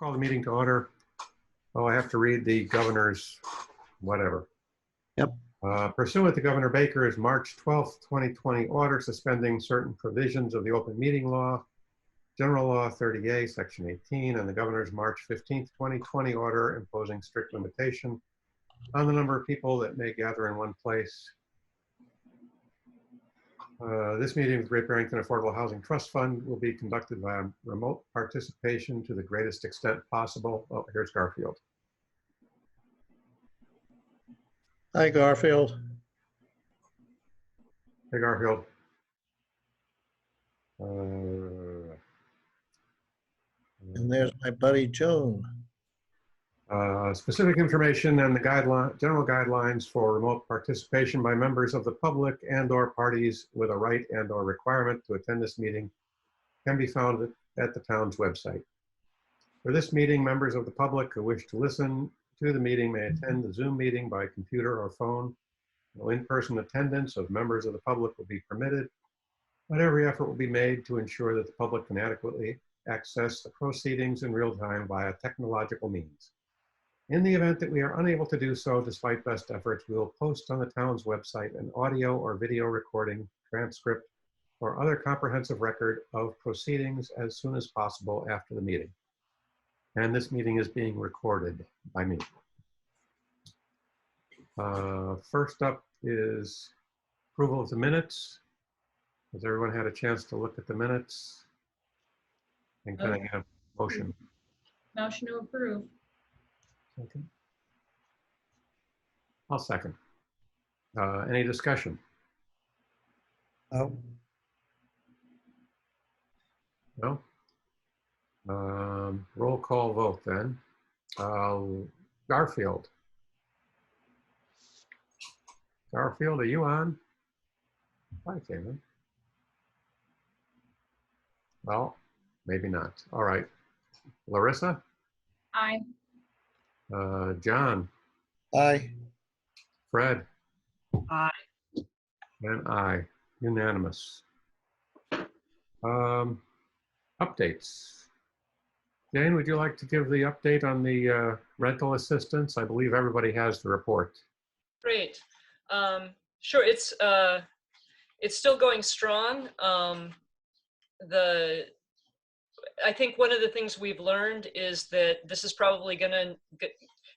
call the meeting to order. Oh, I have to read the governor's whatever. Yep. Pursuant to Governor Baker's March 12th, 2020 order suspending certain provisions of the open meeting law, General Law 30A, Section 18, and the governor's March 15th, 2020 order imposing strict limitation on the number of people that may gather in one place. This meeting of the Great Barrington Affordable Housing Trust Fund will be conducted by remote participation to the greatest extent possible. Oh, here's Garfield. Hi, Garfield. Hey, Garfield. Uh, And there's my buddy Joan. Specific information and the general guidelines for remote participation by members of the public and/or parties with a right and/or requirement to attend this meeting can be found at the town's website. For this meeting, members of the public who wish to listen to the meeting may attend the Zoom meeting by computer or phone. No in-person attendance of members of the public will be permitted, but every effort will be made to ensure that the public can adequately access the proceedings in real time via technological means. In the event that we are unable to do so, despite best efforts, we will post on the town's website an audio or video recording, transcript, or other comprehensive record of proceedings as soon as possible after the meeting. And this meeting is being recorded by me. First up is approval of the minutes. Has everyone had a chance to look at the minutes? And can I have a motion? Motion to approve. Second. I'll second. Any discussion? Oh, No? Roll call vote then. Garfield. Garfield, are you on? Hi, Caitlin. Well, maybe not. All right. Larissa? Aye. John? aye. Fred? Aye. And I. Unanimous. Updates. Jane, would you like to give the update on the rental assistance? I believe everybody has the report. Great. Sure, it's still going strong. I think one of the things we've learned is that this is probably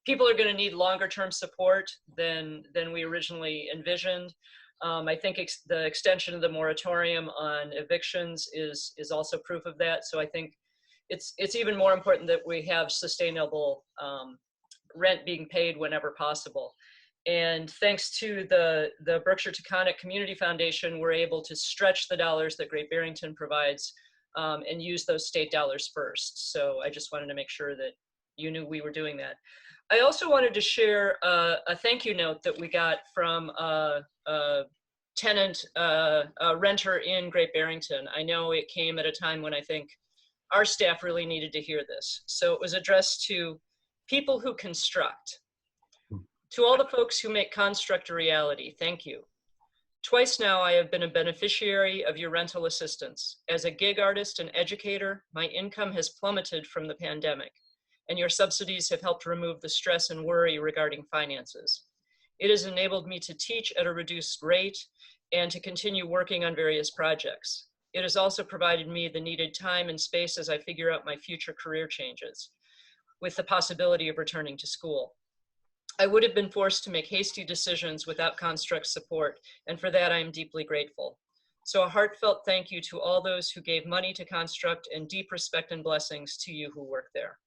people are going to need longer term support than we originally envisioned. I think the extension of the moratorium on evictions is also proof of that. So I think it's even more important that we have sustainable rent being paid whenever possible. And thanks to the Berkshire Taconic Community Foundation, we're able to stretch the dollars that Great Barrington provides and use those state dollars first. So I just wanted to make sure that you knew we were doing that. I also wanted to share a thank you note that we got from a tenant, a renter in Great Barrington. I know it came at a time when I think our staff really needed to hear this. So it was addressed to people who construct. To all the folks who make construct a reality, thank you. Twice now I have been a beneficiary of your rental assistance. As a gig artist and educator, my income has plummeted from the pandemic, and your subsidies have helped remove the stress and worry regarding finances. It has enabled me to teach at a reduced rate and to continue working on various projects. It has also provided me the needed time and space as I figure out my future career changes, with the possibility of returning to school. I would have been forced to make hasty decisions without construct support, and for that I am deeply grateful. So a heartfelt thank you to all those who gave money to construct, and deep respect and blessings to you who work there.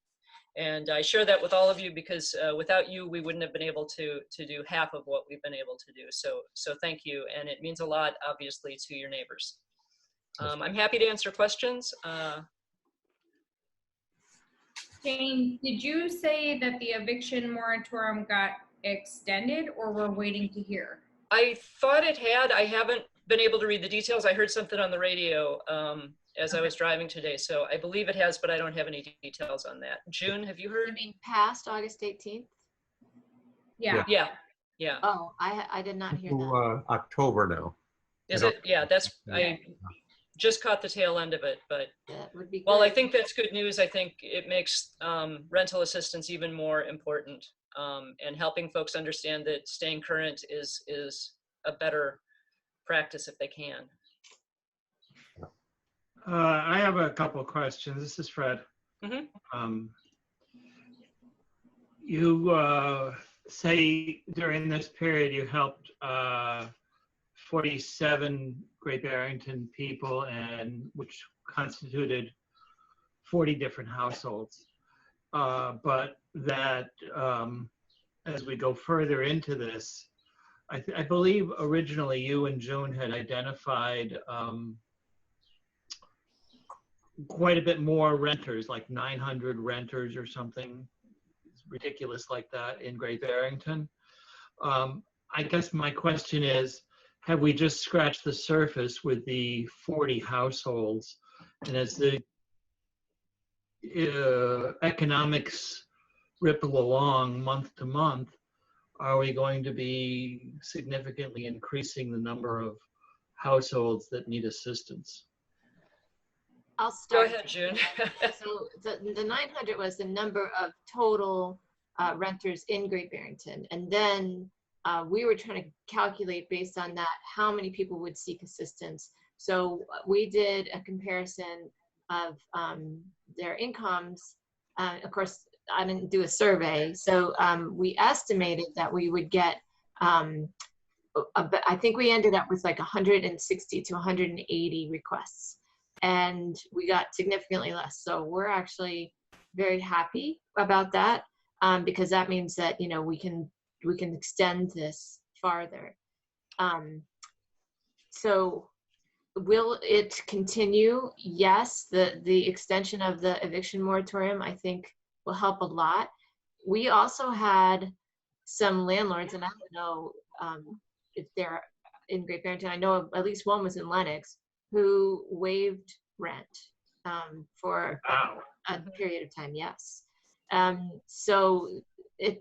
And I share that with all of you because without you, we wouldn't have been able to do half of what we've been able to do. So thank you, and it means a lot, obviously, to your neighbors. I'm happy to answer questions. Jane, did you say that the eviction moratorium got extended, or we're waiting to hear? I thought it had. I haven't been able to read the details. I heard something on the radio as I was driving today. So I believe it has, but I don't have any details on that. June, have you heard? You mean past August 18th? Yeah. Yeah. Oh, I did not hear that. October now. Is it? Yeah, just caught the tail end of it, but That would be while I good. think that's good news, I think it makes rental assistance even more important, and helping folks understand that staying current is a better practice if they can. I have a couple of questions. This is Fred. Mhm. You say during this period you helped 47 Great Barrington people, and which constituted 40 different households. But that as we go further into this, I believe originally you and June had identified quite a bit more renters, like 900 renters or something ridiculous like that in Great Barrington. I guess my question is, have we just scratched the surface with the 40 households? And as the economics ripple along month to month, are we going to be significantly increasing the number of households that need assistance? I'll Go start. ahead, June. So the 900 was the number of total renters in Great Barrington. And then we were trying to calculate based on that, how many people would seek assistance. So we did a comparison of their incomes. Of course, I didn't do a survey. So we estimated that we would get, I think we ended up with like 160 to 180 requests. And we got significantly less. So we're actually very happy about that, because that means that, you know, we can extend this farther. So will it continue? Yes, the extension of the eviction moratorium, I think, will help a lot. We also had some landlords, and I don't know if they're in Great Barrington. I know at least one was in Lenox, who waived rent for Wow. a period of time, yes. So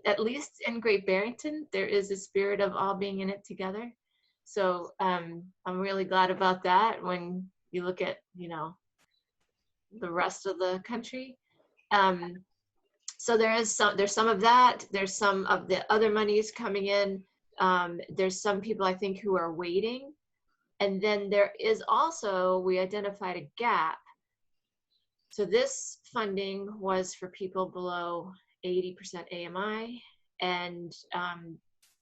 at least in Great Barrington, there is a spirit of all being in it together. So I'm really glad about that when you look at, you know, the rest of the country. So there's some of that. There's some of the other monies coming in. There's some people I think who are waiting. And then there is also, we identified a gap. So this funding was for people below 80% AMI and,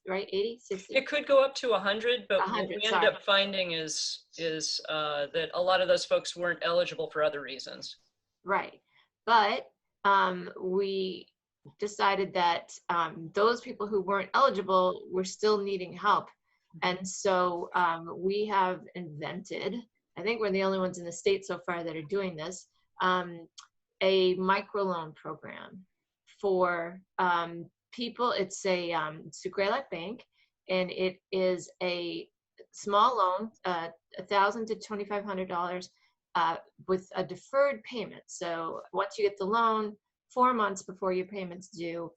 right, 80, 60? It could go up to 100, but 100, what we sorry. ended up finding is that a lot of those folks weren't eligible for other reasons. Right. But we decided that those people who weren't eligible were still needing help. And so we have invented, I think we're the only ones in the state so far that are doing this, a microloan program for people. It's a Greylock Bank, and it is a small loan, $1,000 to $2,500 with a deferred payment. So once you get the loan, 4 months before your payment's due,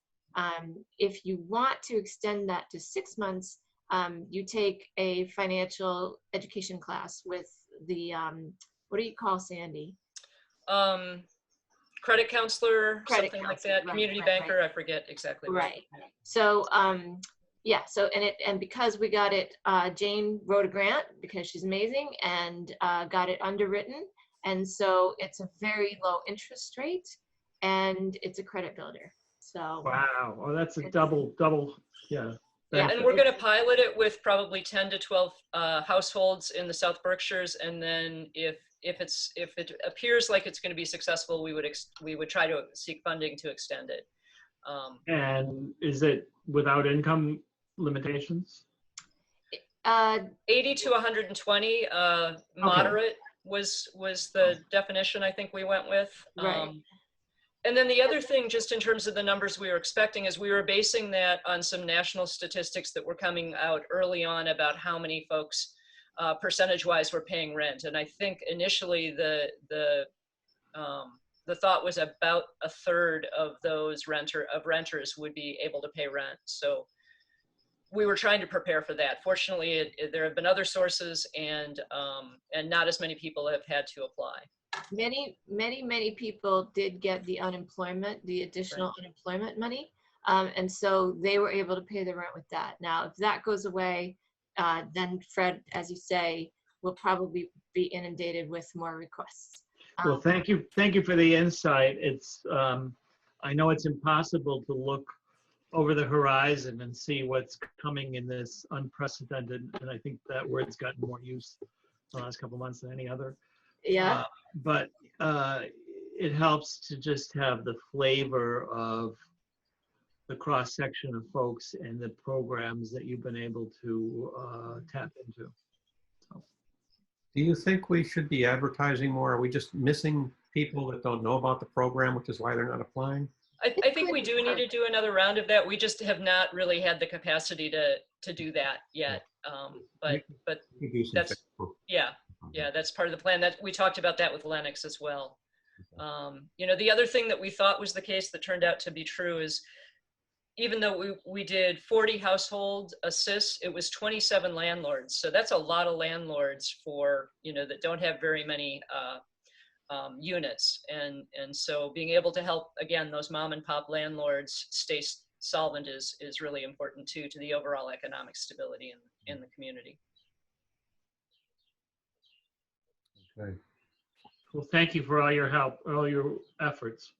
if you want to extend that to 6 months, you take a financial education class with the, what do you call Sandy? Credit counselor, Credit something like counselor, that, right, community right, banker, I forget exactly. Right. So, yeah, so, and because we got it, Jane wrote a grant because she's amazing and got it underwritten. And so it's a very low interest rate and it's a credit builder. So. Wow. Oh, that's a double, yeah. Yeah. And we're going to pilot it with probably 10 to 12 households in the South Berkshires, and then if it appears like it's going to be successful, we would try to seek funding to extend it. And is it without income limitations? 80 to 120, moderate was the definition I think we went with. Right. And then the other thing, just in terms of the numbers we were expecting, is we were basing that on some national statistics that were coming out early on about how many folks percentage-wise were paying rent. And I think initially the thought was about a third of those renters would be able to pay rent. So we were trying to prepare for that. Fortunately, there have been other sources, and not as many people have had to apply. Many people did get the additional unemployment money. And so they were able to pay the rent with that. Now, if that goes away, then Fred, as you say, will probably be inundated with more requests. Well, thank you for the insight. It's, I know it's impossible to look over the horizon and see what's coming in this unprecedented, and I think that word's gotten more use the last couple months than any other. Yeah. But it helps to just have the flavor of the cross section of folks and the programs that you've been able to tap into. So. Do you think we should be advertising more? Are we just missing people that don't know about the program, which is why they're not applying? I think we do need to do another round of that. We just have not really had the capacity to do that yet. But that's, yeah, that's part of the plan. That we talked about that with Lennox as well. You know, the other thing that we thought was the case that turned out to be true is, even though we did 40 household assists, it was 27 landlords. So that's a lot of landlords for, you know, that don't have very many units. And so being able to help, again, those mom and pop landlords stay solvent is really important too, to the overall economic stability in the community. Okay. Well, thank you for all your help, all your efforts.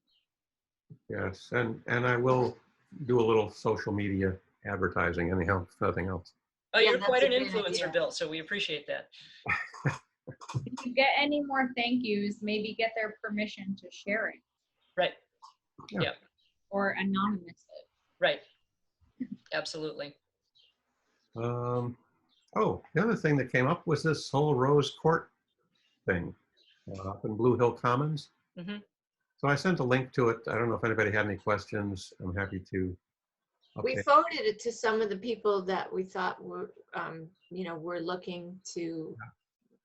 Yes, and I will do a little social media advertising anyhow, if nothing else. Oh, Yeah, you're that's quite a an great influencer, idea. Bill, so we appreciate that. If you get any more thank yous, maybe get their permission to share it Right, or anonymous it. right. Absolutely. Oh, the other thing that came up was this whole Rose Court thing up in Blue Hill Commons. Mm-hmm. So I sent a link to it. I don't know if anybody had any questions. I'm happy to. We forwarded it to some of the people that we thought were, you know, were looking to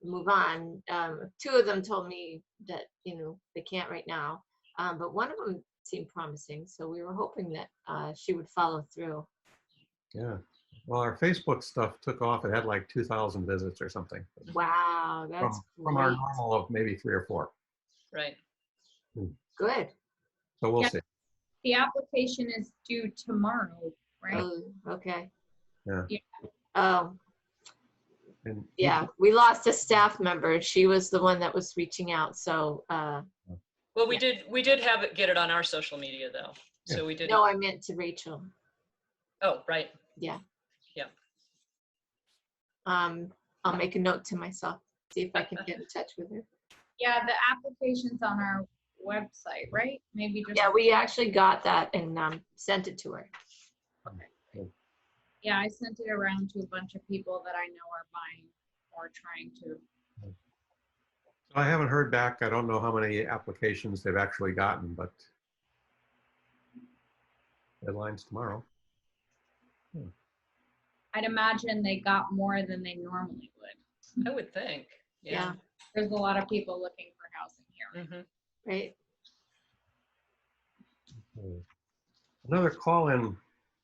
move on. Two of them told me that, you know, they can't right now, but one of them seemed promising. So we were hoping that she would follow through. Yeah. Well, our Facebook stuff took off. It had like 2,000 visits or something. Wow, that's from our great. normal of maybe 3 or 4. Right. Good. So we'll Yeah. see. The application is due tomorrow, right? Oh, okay. Yeah. Oh, And yeah. We lost a staff member. She was the one that was reaching out. So, Well, we did have it, get it on our social media though. So we did. no, I meant to Rachel. Oh, right. Yeah. Yeah. I'll make a note to myself, see if I can get in touch with her. Yeah, the application's on our website, right? Maybe just. Yeah, we actually got that and sent it to her. Yeah, I sent it around to a bunch of people that I know are buying or trying to. I haven't heard back. I don't know how many applications they've actually gotten, but deadline's tomorrow. I'd imagine they got more than they normally would. I would think. Yeah, There's a lot of people looking for housing here. Mm-hmm. right. Another call-in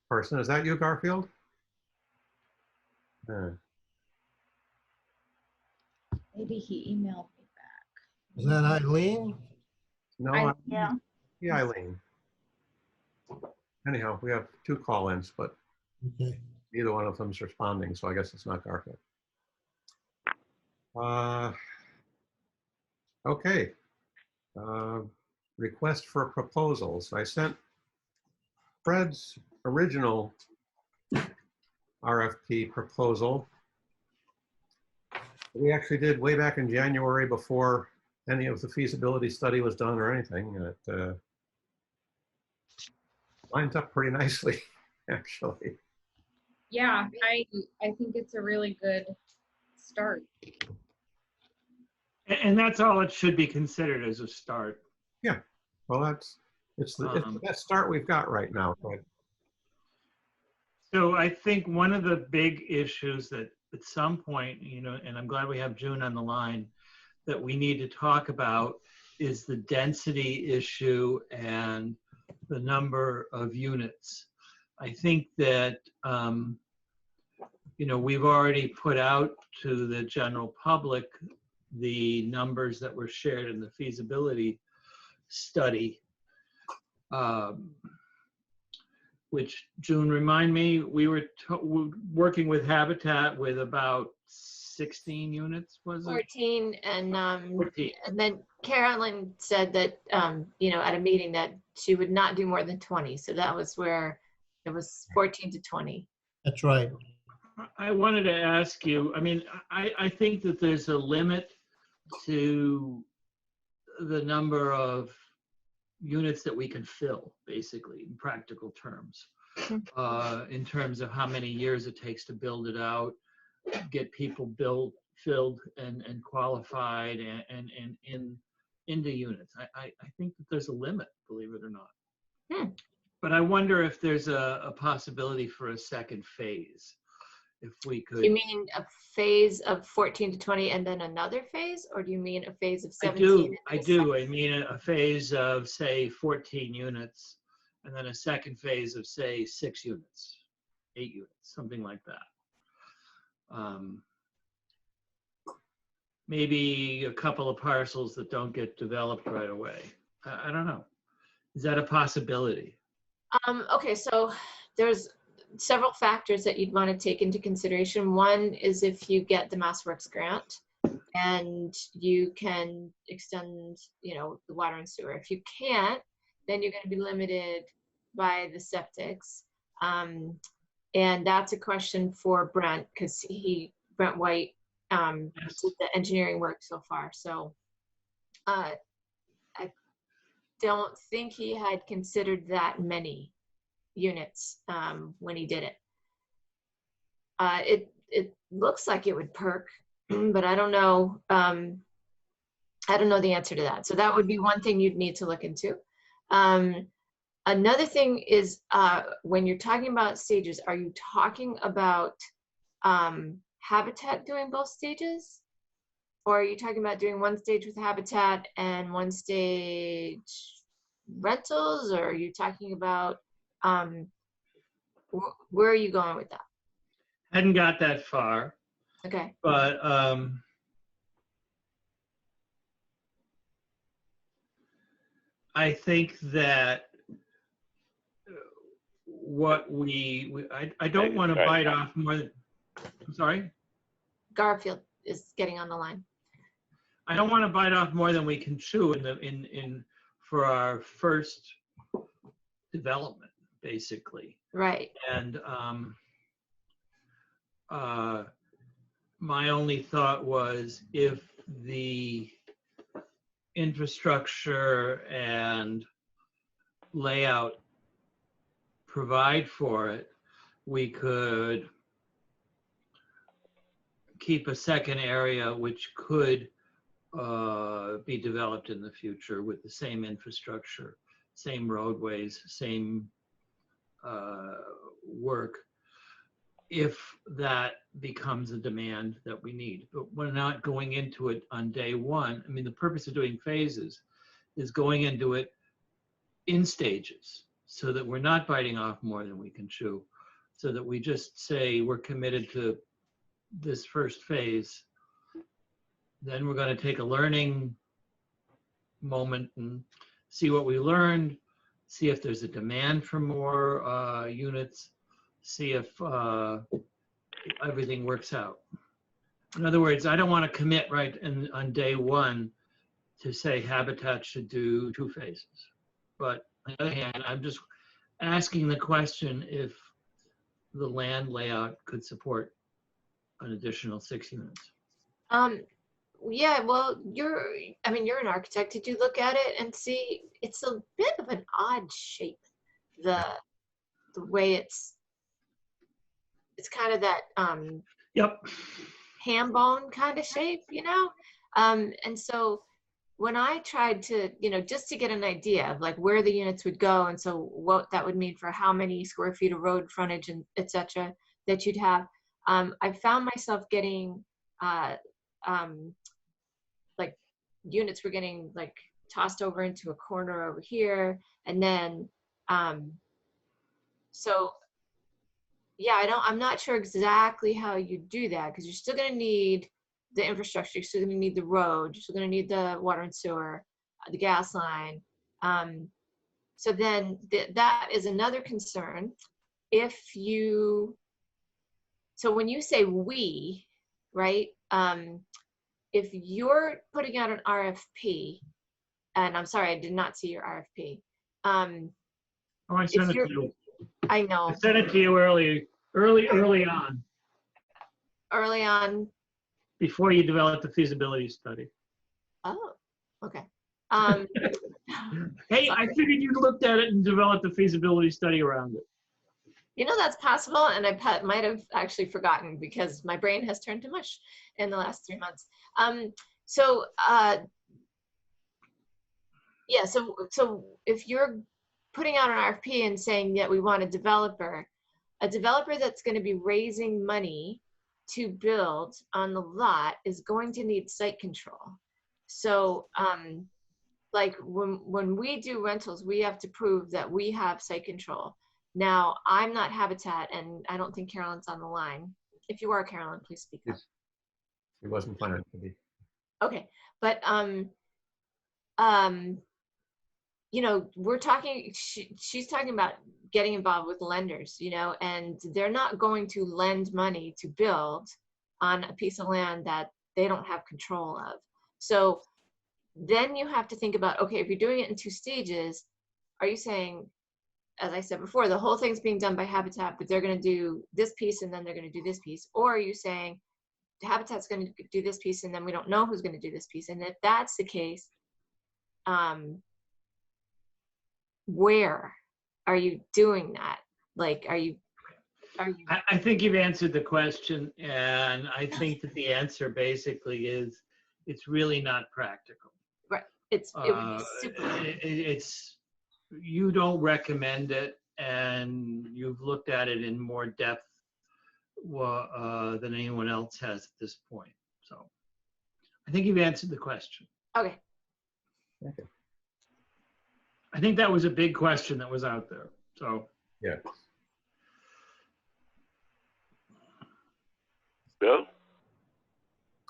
person. Is that you, Garfield? Maybe he emailed me back. Is that Eileen? No, Yeah. yeah, Eileen. Anyhow, we have 2 call-ins, but Okay. neither one of them's responding, so I guess it's not Garfield. Okay. Request for proposals. I sent Fred's original RFP proposal. We actually did way back in January before any of the feasibility study was done or anything. It lines up pretty nicely, actually. Yeah, I think it's a really good start. And that's all it should be considered as a start. Well, it's the best start we've got right now. But So I think one of the big issues that at some point, you know, and I'm glad we have June on the line, that we need to talk about is the density issue and the number of units. I think that you know, we've already put out to the general public the numbers that were shared in the feasibility study. Which, June, remind me, we were working with Habitat with about 16 units, was it? 14, and 14. and then Carolyn said that you know, at a meeting that she would not do more than 20. So that was where it was 14 to 20. That's right. I wanted to ask you, I mean, I think that there's a limit to the number of units that we can fill, basically, in practical terms, in terms of how many years it takes to build it out, get people filled and qualified and into units. I think that there's a limit, believe it or not. But I wonder if there's a possibility for a second phase, if we could. You mean a phase of 14 to 20 and then another phase, or do you mean a phase of 17? I do. I mean a phase of, say, 14 units, and then a second phase of, say, 6 units, 8 units, something like that. Maybe a couple of parcels that don't get developed right away. I don't know. Is that a possibility? Okay, so there's several factors that you'd want to take into consideration. One is if you get the MassWorks grant and you can extend, you know, the water and sewer. If you can't, then you're going to be limited by the septics. And that's a question for Brent, because Brent White, did the engineering work so far. So I don't think he had considered that many units when he did it. It looks like it would perk, but I don't know. I don't know the answer to that. So that would be one thing you'd need to look into. Another thing is when you're talking about stages, are you talking about Habitat doing both stages? Or are you talking about doing one stage with Habitat and one stage rentals? Or are you talking about, where are you going with that? Hadn't got that far. Okay. But I think that what I don't want to bite off more than, I'm sorry? Garfield is getting on the line. I don't want to bite off more than we can chew for our first development, basically. Right. And my only thought was, if the infrastructure and layout provide for it, we could keep a second area which could be developed in the future with the same infrastructure, same roadways, same work, if that becomes a demand that we need. But we're not going into it on day one. I mean, the purpose of doing phases is going into it in stages, so that we're not biting off more than we can chew, so that we just say we're committed to this first phase. Then we're going to take a learning moment and see what we learned, see if there's a demand for more units, see if everything works out. In other words, I don't want to commit right on day one to say Habitat should do 2 phases. But on the other hand, I'm just asking the question if the land layout could support an additional 6 units. Yeah, well, you're an architect. Did you look at it and see? It's a bit of an odd shape. The way it's kind of that Yep. ham bone kind of shape, you know? And so when I tried to, you know, just to get an idea of like where the units would go, and so what that would mean for how many square feet of road frontage and et cetera that you'd have, I found myself getting like units were getting like tossed over into a corner over here, and then so yeah, I'm not sure exactly how you do that, because you're still gonna need the infrastructure, you're still gonna need the road, you're still gonna need the water and sewer, the gas line. So then that is another concern. If you, so when you say we, right? If you're putting out an RFP, and I'm sorry, I did not see your RFP. Oh, I sent it to you. I know, I sent it to you early on, early on. before you developed the feasibility study. Oh, okay. Hey, I figured you looked at it and developed a feasibility study around it. You know, that's possible, and I might have actually forgotten because my brain has turned to mush in the last 3 months. Yeah, so if you're putting out an RFP and saying that we want a developer that's going to be raising money to build on the lot is going to need site control. So, like when we do rentals, we have to prove that we have site control. Now, I'm not Habitat, and I don't think Carolyn's on the line. If you are, Carolyn, please speak up. It wasn't planned to be. Okay, but you know, we're talking. She's talking about getting involved with lenders, you know, and they're not going to lend money to build on a piece of land that they don't have control of. So then you have to think about, okay, if you're doing it in 2 stages, are you saying, as I said before, the whole thing's being done by Habitat, but they're going to do this piece and then they're going to do this piece? Or are you saying Habitat's going to do this piece and then we don't know who's going to do this piece? And if that's the case, where are you doing that? Like, are you? I think you've answered the question, and I think that the answer basically is it's really not practical. Right. It would be super. It's, you don't recommend it, and you've looked at it in more depth than anyone else has at this point. So I think you've answered the question. Okay. I think that was a big question that was out there. So Yeah. Bill?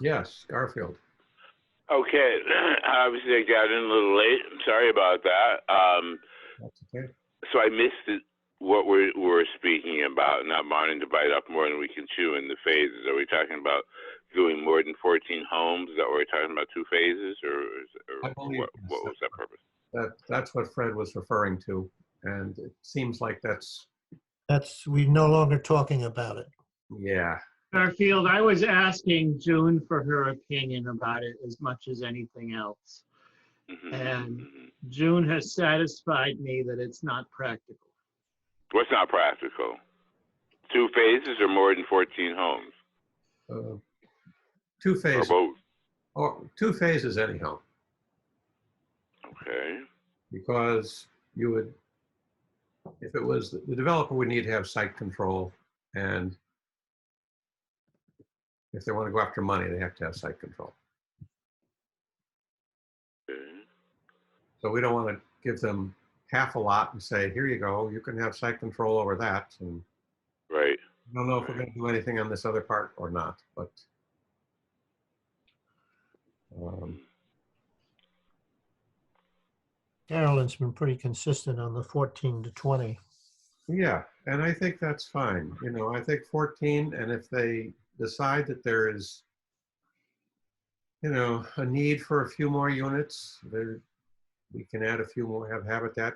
Yes, Garfield. Okay. Obviously, I got in a little late. I'm sorry about that. That's okay. So I missed it, what we're speaking about, not wanting to bite up more than we can chew in the phases. Are we talking about doing more than 14 homes? Is that what we're talking about, 2 phases? Or what was that purpose? That's what Fred was referring to. And it seems like We're no longer talking about it. yeah. Garfield, I was asking June for her opinion about it as much as anything else. And June has satisfied me that it's not practical. What's not practical? 2 phases or more than 14 homes? 2 phases. Or both? Or 2 phases anyhow. Okay. Because you would, if it was, the developer would need to have site control, and if they want to go after money, they have to have site control. Okay. So we don't want to give them half a lot and say, here you go, you can have site control over that. And Right. I don't know if we're going to do anything on this other part or not, but Carolyn's been pretty consistent on the 14 to 20. yeah, and I think that's fine. You know, I think 14, and if they decide that there is, you know, a need for a few more units, we can add a few more, have Habitat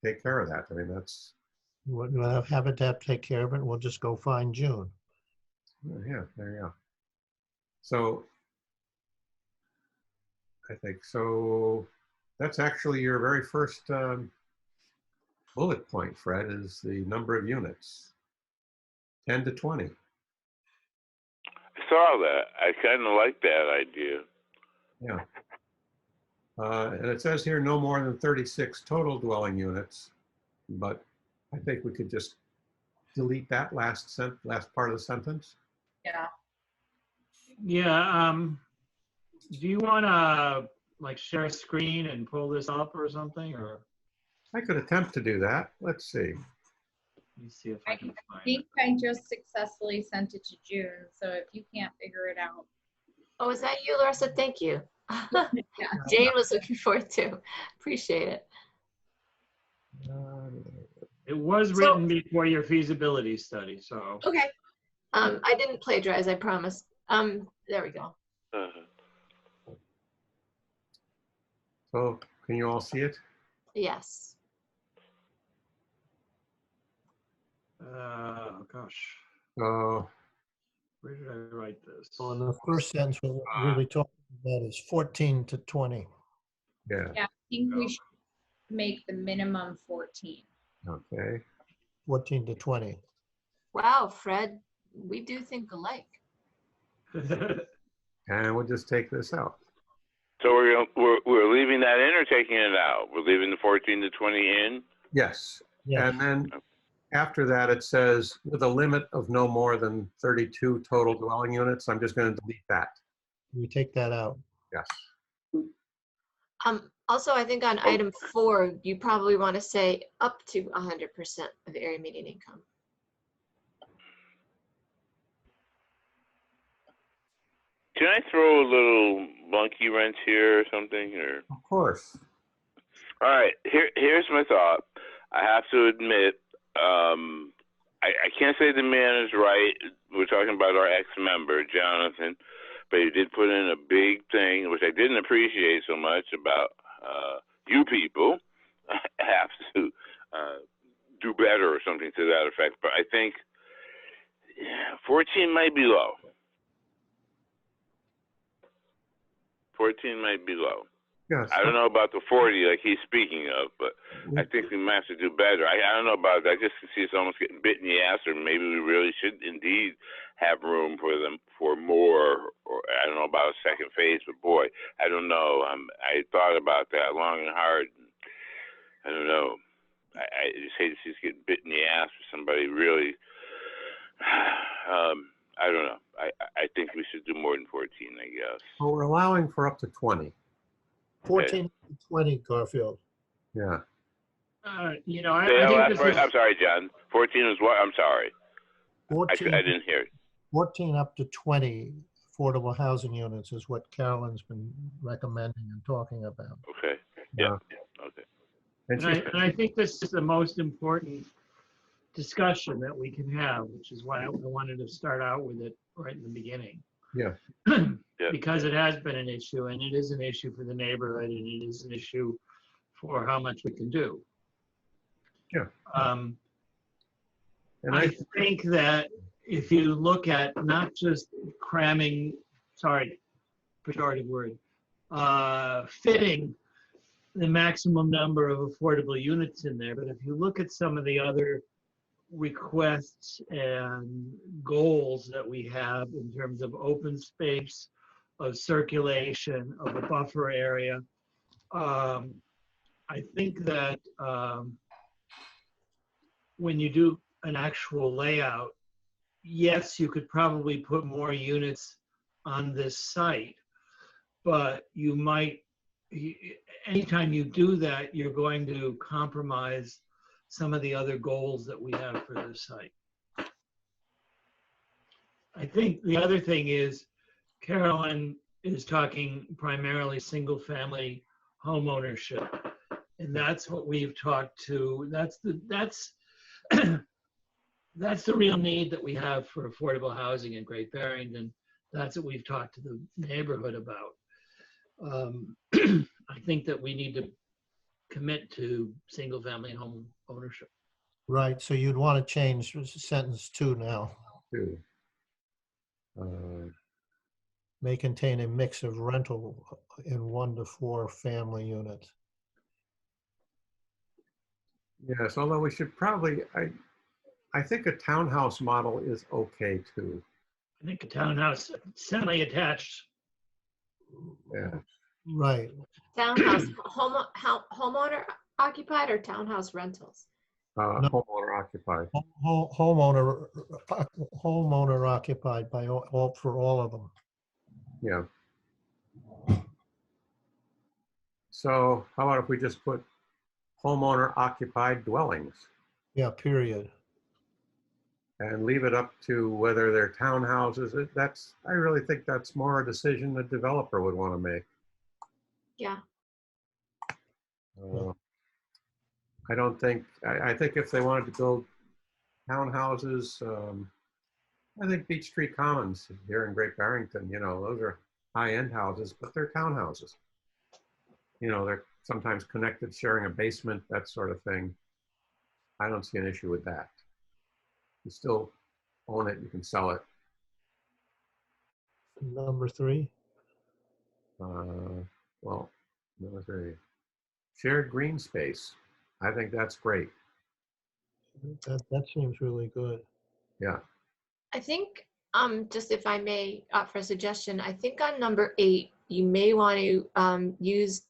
take care of that. I mean, that's. We'll have Habitat take care of it. We'll just go find June. Yeah, there you go. So I think so. That's actually your very first bullet point, Fred, is the number of units, 10 to 20. I saw that. I kind of like that idea. Yeah. And it says here no more than 36 total dwelling units, but I think we could just delete that last part of the sentence. Yeah. Yeah. Do you want to like share a screen and pull this up or something? Or I could attempt to do that. Let's see. Let me see if I can I find think it. I just successfully sent it to June, so if you can't figure it out. Oh, is that you, Larissa? Thank you. Yeah. Jane was looking for it too. Appreciate it. It was So- written before your feasibility study, so. Okay. I didn't plagiarize, I promise. There we go. So can you all see it? Yes. Gosh, So where did I write this? So in the first sentence, what we're really talking about is 14 to 20. yeah, Yeah, I think we should make the minimum 14. okay. 14 to 20. Wow, Fred, we do think alike. And we'll just take this out. So we're leaving that in or taking it out? We're leaving the 14 to 20 in? Yes. Yeah. And then after that, it says with a limit of no more than 32 total dwelling units. I'm just going to delete that. We take that out. Yes. Also, I think on item 4, you probably want to say up to 100% of area median income. Can I throw a little monkey wrench here or something? Or Of course. all right, here's my thought. I have to admit, I can't say the man is right. We're talking about our ex-member, Jonathan, but he did put in a big thing, which I didn't appreciate so much about you people have to do better or something to that effect. But I think 14 might be low. 14 might be low. Yes. I don't know about the 40 like he's speaking of, but I think we might have to do better. I don't know about that. I just can see it's almost getting bit in the ass, or maybe we really should indeed have room for them for more, or I don't know about a second phase, but boy, I don't know. I thought about that long and hard. I don't know. I just hate to see us getting bit in the ass for somebody really. I don't know. I think we should do more than 14, I guess. Well, we're allowing for up to 20. 14 to 20, Garfield. Yeah. You know, I Yeah, think that's this right. is, I'm sorry, John. 14 is what? I'm sorry. 14, I didn't hear it. 14 up to 20 affordable housing units is what Carolyn's been recommending and talking about. Okay. Yeah. Okay. And and I think this is the most important discussion that we can have, which is why I wanted to start out with it right in the beginning. Yeah. Yeah. Because it has been an issue, and it is an issue for the neighborhood, and it is an issue for how much we can do. Yeah. Um, And I think that if you look at not just cramming, sorry, pejorative word, fitting the maximum number of affordable units in there, but if you look at some of the other requests and goals that we have in terms of open space, of circulation, of a buffer area, I think that when you do an actual layout, yes, you could probably put more units on this site, but you might, anytime you do that, you're going to compromise some of the other goals that we have for this site. I think the other thing is Carolyn is talking primarily single family home ownership. And that's what we've talked to. That's that's the real need that we have for affordable housing in Great Barrington. That's what we've talked to the neighborhood about. I think that we need to commit to single family home ownership. Right, so you'd want to change sentence 2 now. two. May contain a mix of rental in 1 to 4 family units. Yes, although we should probably, I think a townhouse model is okay too. I think a townhouse, semi-attached. Yeah. Right, Townhouse, homeowner occupied or townhouse rentals? No. Homeowner occupied. homeowner occupied by all, for all of them. Yeah. So how about if we just put homeowner occupied dwellings? Yeah, period. and leave it up to whether they're townhouses. I really think that's more a decision the developer would want to make. Yeah. I don't think, I think if they wanted to build townhouses, I think Beach Street Commons here in Great Barrington, you know, those are high-end houses, but they're townhouses. You know, they're sometimes connected, sharing a basement, that sort of thing. I don't see an issue with that. You still own it, you can sell it. Number 3. Well, number 3, shared green space. I think that's great. That seems really good. Yeah. I think, just if I may offer a suggestion, I think on number 8, you may want to use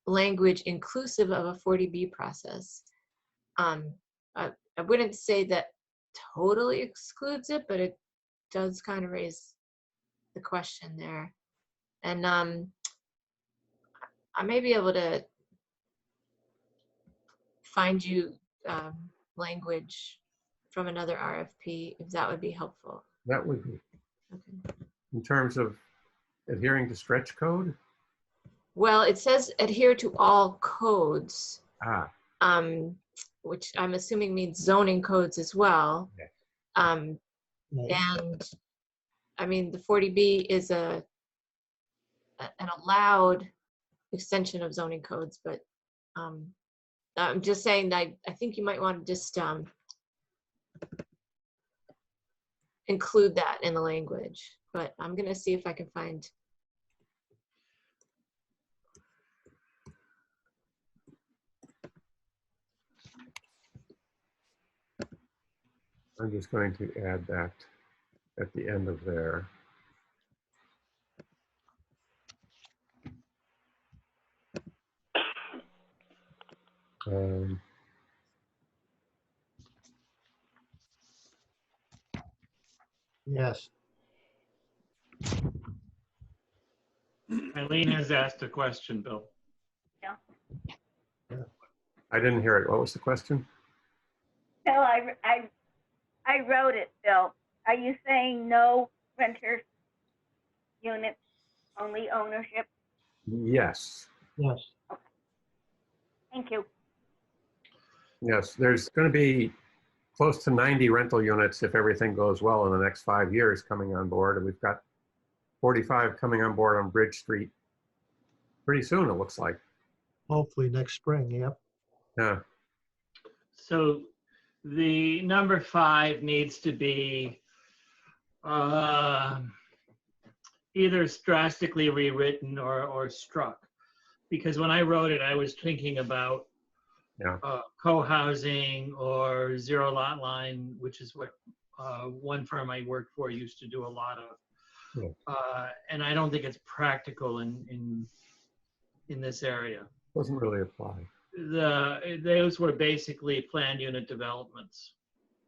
language inclusive of a 40B process. I wouldn't say that totally excludes it, but it does kind of raise the question there. And I may be able to find you language from another RFP, if that would be helpful. That would be. Okay. In terms of adhering to stretch code? Well, it says adhere to all codes, Ah, which I'm assuming means zoning codes as well. yes. Right. And I mean, the 40B is an allowed extension of zoning codes, but I'm just saying that I think you might want to just include that in the language, but I'm going to see if I can find. I'm just going to add that at the end of there. Yes. Eileen has asked a question, Bill. I didn't hear it. What was the question? Bill, I wrote it, Bill. Are you saying no renter units, only ownership? Yes. Yes. Thank you. Yes, there's going to be close to 90 rental units if everything goes well in the next 5 years coming on board. And we've got 45 coming on board on Bridge Street pretty soon, it looks like. Hopefully next spring. Yep. Yeah. So the number 5 needs to be either drastically rewritten or struck. Because when I wrote it, I was thinking about co-housing or zero lot line, which is what one firm I worked for used to do a lot of. Yeah. And I don't think it's practical in this area. Doesn't really apply. Those were basically planned unit developments.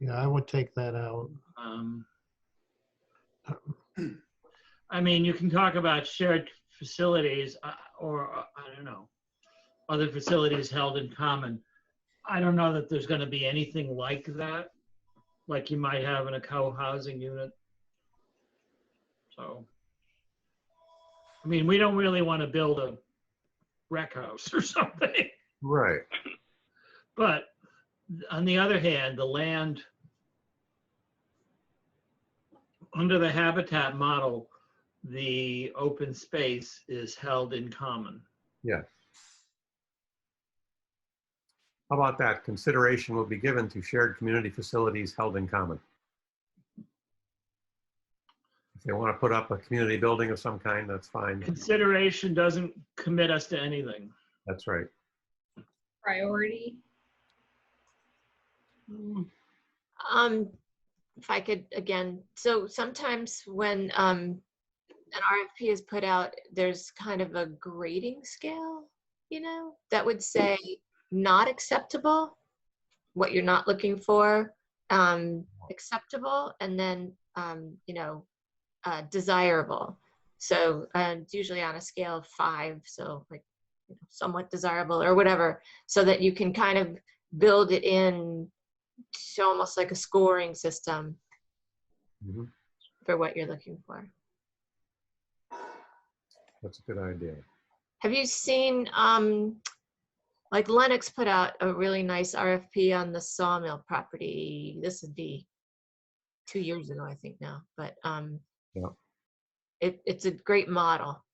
Yeah, I would take that out. I mean, you can talk about shared facilities or I don't know, other facilities held in common. I don't know that there's going to be anything like that, like you might have in a co-housing unit. So, I mean, we don't really want to build a rec house or something. Right. But on the other hand, the land under the habitat model, the open space is held in common. Yes. How about that? Consideration will be given to shared community facilities held in common. If they want to put up a community building of some kind, that's fine. Consideration doesn't commit us to anything. That's right. Priority. If I could, again, so sometimes when an RFP is put out, there's kind of a grading scale, you know, that would say not acceptable, what you're not looking for, acceptable, and then, you know, desirable. So it's usually on a scale of 5, so like, you know, somewhat desirable or whatever, so that you can kind of build it in to almost like a scoring system. Mhm. for what you're looking for. That's a good idea. Have you seen, like Lennox put out a really nice RFP on the sawmill property. This would be 2 years ago, I think now, but Yeah. it's a great model.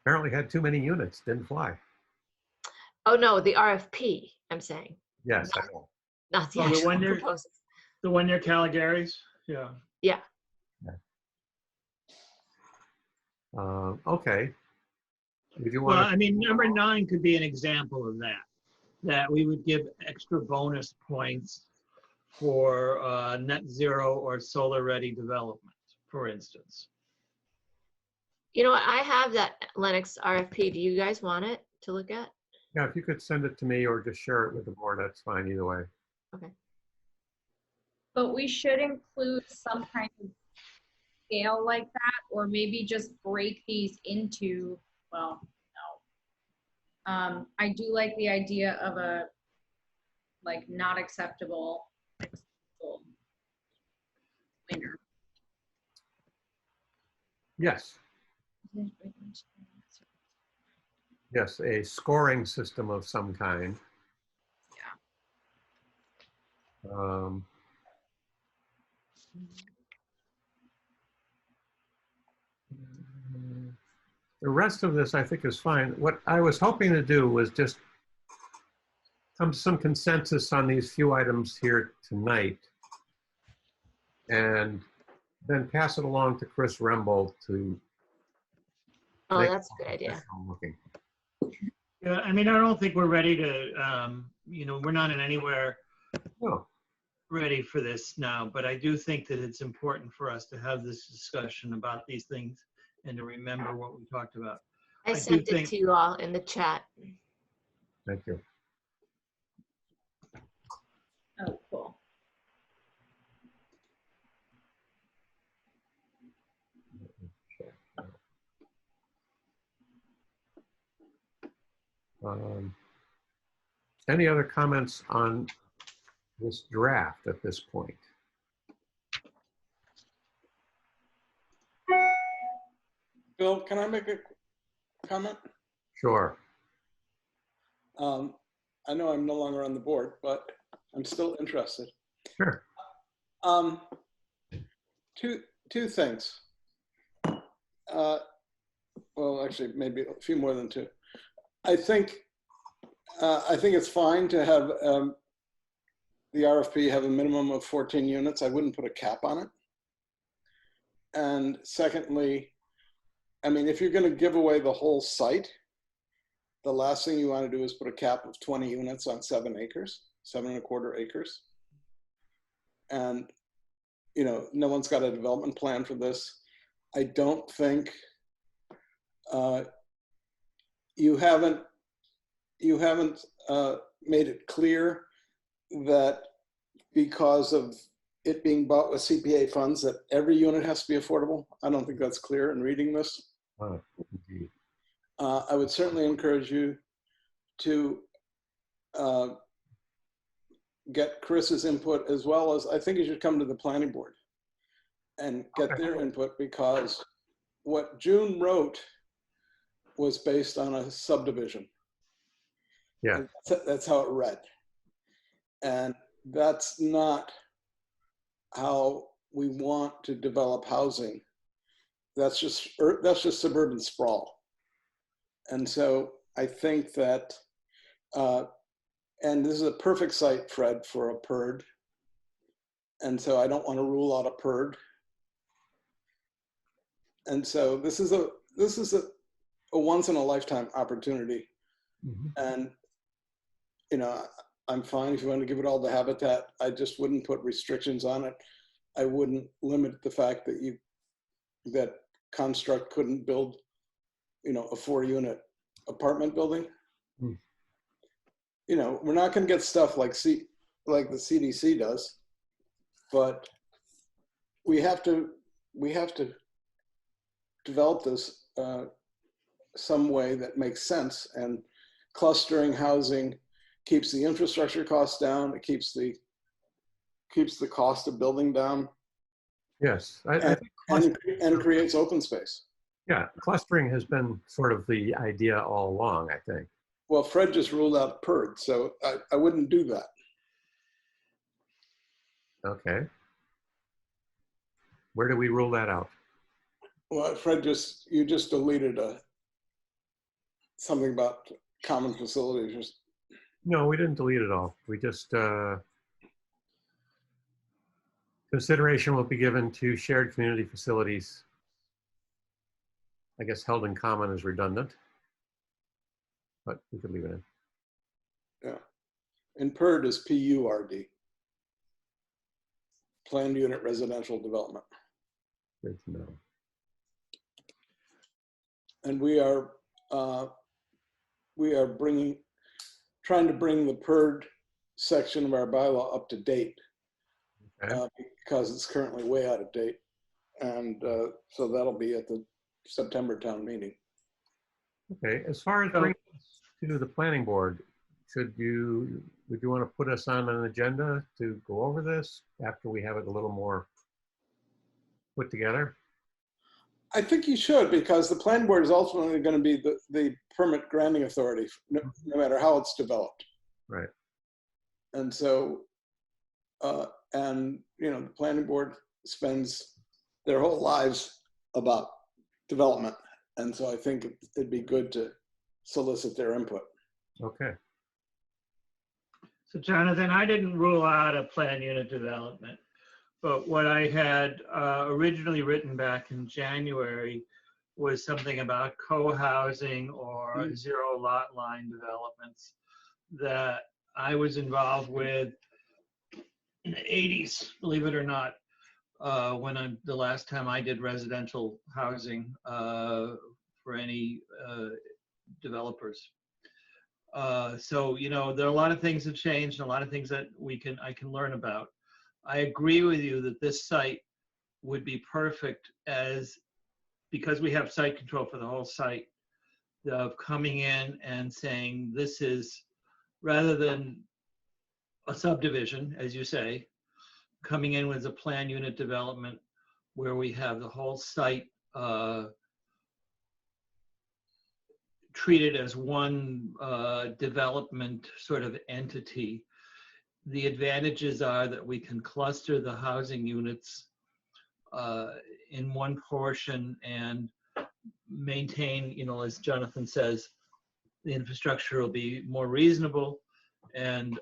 Apparently had too many units, didn't fly. Oh, no, the RFP, I'm saying, Yes, I know. not the Oh, the actual one near- proposal. The one near Caligari's? Yeah. Yeah, Okay. Would you Well, want I mean, number 9 could be an example of that we would give extra bonus points for net zero or solar ready development, for instance. you know what, I have that Lennox RFP. Do you guys want it to look at? Yeah, if you could send it to me or just share it with the board, that's fine either way. Okay. But we should include some kind of scale like that, or maybe just break these into, well, no. I do like the idea of a, like, not acceptable winner. Yes, yes, a scoring system of some kind. Yeah. The rest of this, I think, is fine. What I was hoping to do was just come to some consensus on these few items here tonight, and then pass it along to Chris Rembold to Oh, make that's a good idea. looking. Yeah, I mean, I don't think we're ready to, we're not in anywhere No, ready for this now, but I do think that it's important for us to have this discussion about these things and to remember what we talked about. I do sent it think- to you all in the chat. thank you. Oh, cool. Any other comments on this draft at this point? Bill, can I make a comment? Sure. I know I'm no longer on the board, but I'm still interested. Sure. Two things. Well, actually, maybe a few more than two. I think it's fine to have the RFP have a minimum of 14 units. I wouldn't put a cap on it. And secondly, I mean, if you're going to give away the whole site, the last thing you want to do is put a cap of 20 units on 7 acres, 7.25 acres. And, no one's got a development plan for this. I don't think you haven't made it clear that because of it being bought with CPA funds that every unit has to be affordable. I don't think that's clear in reading this. Indeed. I would certainly encourage you to get Chris's input, as well as I think you should come to the planning board and get their input, because what June wrote was based on a subdivision. Yeah. That's how it read. And that's not how we want to develop housing. That's just suburban sprawl. And so I think that, and this is a perfect site, Fred, for a PERD. And so I don't want to rule out a PERD. And so this is a once in a lifetime opportunity. Mm-hmm. And, I'm fine if you want to give it all to Habitat. I just wouldn't put restrictions on it. I wouldn't limit the fact that Construct couldn't build, a 4-unit apartment building. Mm. We're not going to get stuff like the CDC does, but we have to develop this some way that makes sense, and clustering housing keeps the infrastructure costs down. It keeps the cost of building down. Yes, I and, think and creates open space. yeah, clustering has been sort of the idea all along, I think. Well, Fred just ruled out PERD, so I wouldn't do that. Okay. Where do we rule that out? Well, Fred you just deleted something about common facilities. No, we didn't delete it all. We just, consideration will be given to shared community facilities. I guess held in common is redundant, but we could leave it in. Yeah. And PERD is PURD. Planned Unit Residential Development. Good to know. And we are trying to bring the PERD section of our bylaw up to date. Okay. Because it's currently way out of date. And so that'll be at the September town meeting. Okay, as far as bringing this to the planning board, would you want to put us on an agenda to go over this after we have it a little more put together? I think you should, because the planning board is ultimately going to be the permit granting authority, no matter how it's developed. Right. And so, and you know, the planning board spends their whole lives about development. And so I think it'd be good to solicit their input. Okay. So Jonathan, I didn't rule out a planned unit development, but what I had originally written back in January was something about co-housing or zero lot line developments that I was involved with in the 80s, believe it or not, when the last time I did residential housing for any developers. So, you know, there are a lot of things that changed and a lot of things that I can learn about. I agree with you that this site would be perfect because we have site control for the whole site, of coming in and saying this is, rather than a subdivision, as you say, coming in with a planned unit development where we have the whole site treated as one development sort of entity. The advantages are that we can cluster the housing units in one portion and maintain, you know, as Jonathan says, the infrastructure will be more reasonable, and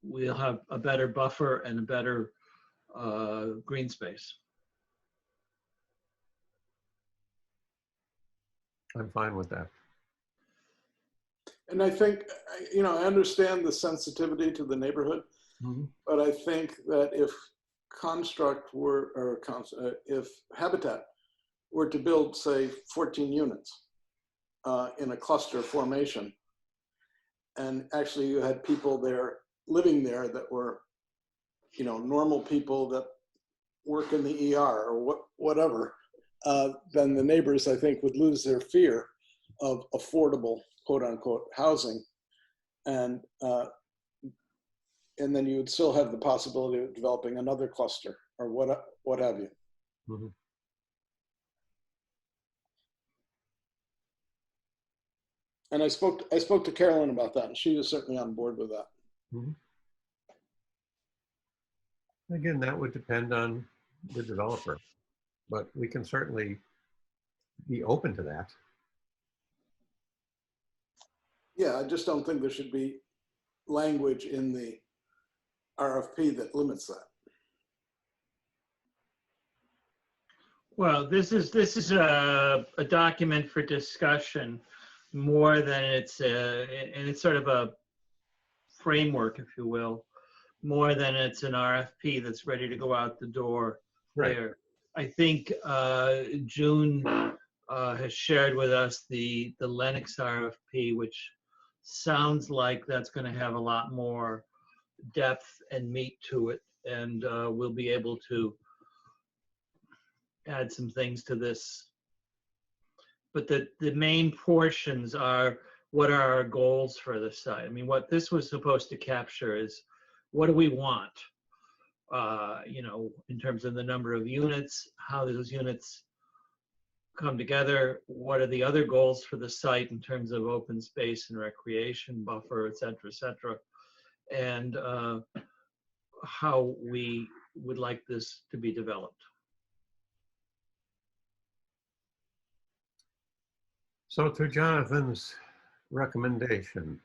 we'll have a better buffer and a better green space. I'm fine with that. And I think, you know, I understand the sensitivity to the neighborhood, but I think that if if Habitat were to build, say, 14 units in a cluster formation, and actually you had people there living there that were, you know, normal people that work in the ER or whatever, then the neighbors, I think, would lose their fear of affordable, quote unquote, housing. And then you would still have the possibility of developing another cluster or what have you. Mm-hmm. And I spoke to Carolyn about that, and she was certainly on board with that. Mm-hmm. Again, that would depend on the developer, but we can certainly be open to that. Yeah, I just don't think there should be language in the RFP that limits that. Well, this is a document for discussion more than and it's sort of a framework, if you will, more than it's an RFP that's ready to go out the door. Right. There. I think June has shared with us the Lennox RFP, which sounds like that's going to have a lot more depth and meat to it, and we'll be able to add some things to this. But the main portions are, what are our goals for the site? I mean, what this was supposed to capture is, what do we want? you know, in terms of the number of units, how those units come together, what are the other goals for the site in terms of open space and recreation, buffer, et cetera, and how we would like this to be developed. So to Jonathan's recommendation,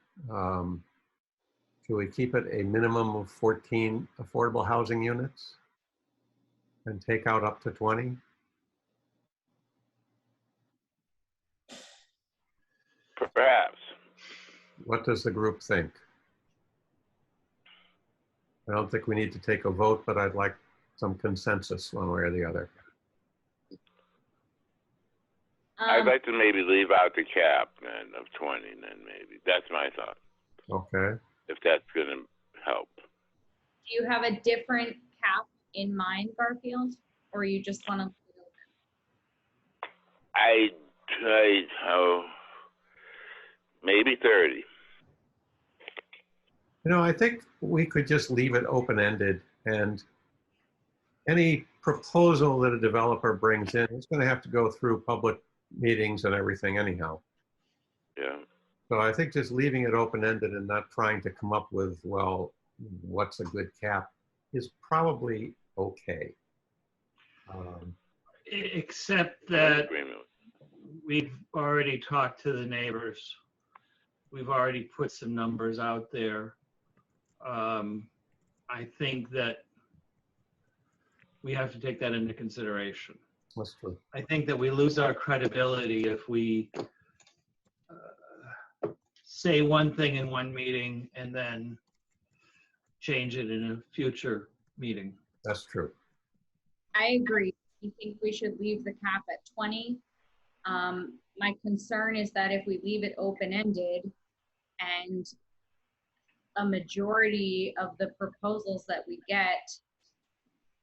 should we keep it a minimum of 14 affordable housing units and take out up to 20? Perhaps. What does the group think? I don't think we need to take a vote, but I'd like some consensus one way or the other. I'd like to maybe leave out the cap then of 20, then maybe. That's my thought, Okay. if that's going to help. Do you have a different cap in mind, Garfield? Or you just want to? Maybe 30. You know, I think we could just leave it open-ended, and any proposal that a developer brings in is going to have to go through public meetings and everything anyhow. Yeah. So I think just leaving it open-ended and not trying to come up with, well, what's a good cap is probably okay. Except that we've already talked to the neighbors. We've already put some numbers out there. I think that we have to take that into consideration. That's true. I think that we lose our credibility if we say one thing in one meeting and then change it in a future meeting. That's true. I agree. I think we should leave the cap at 20. My concern is that if we leave it open-ended and a majority of the proposals that we get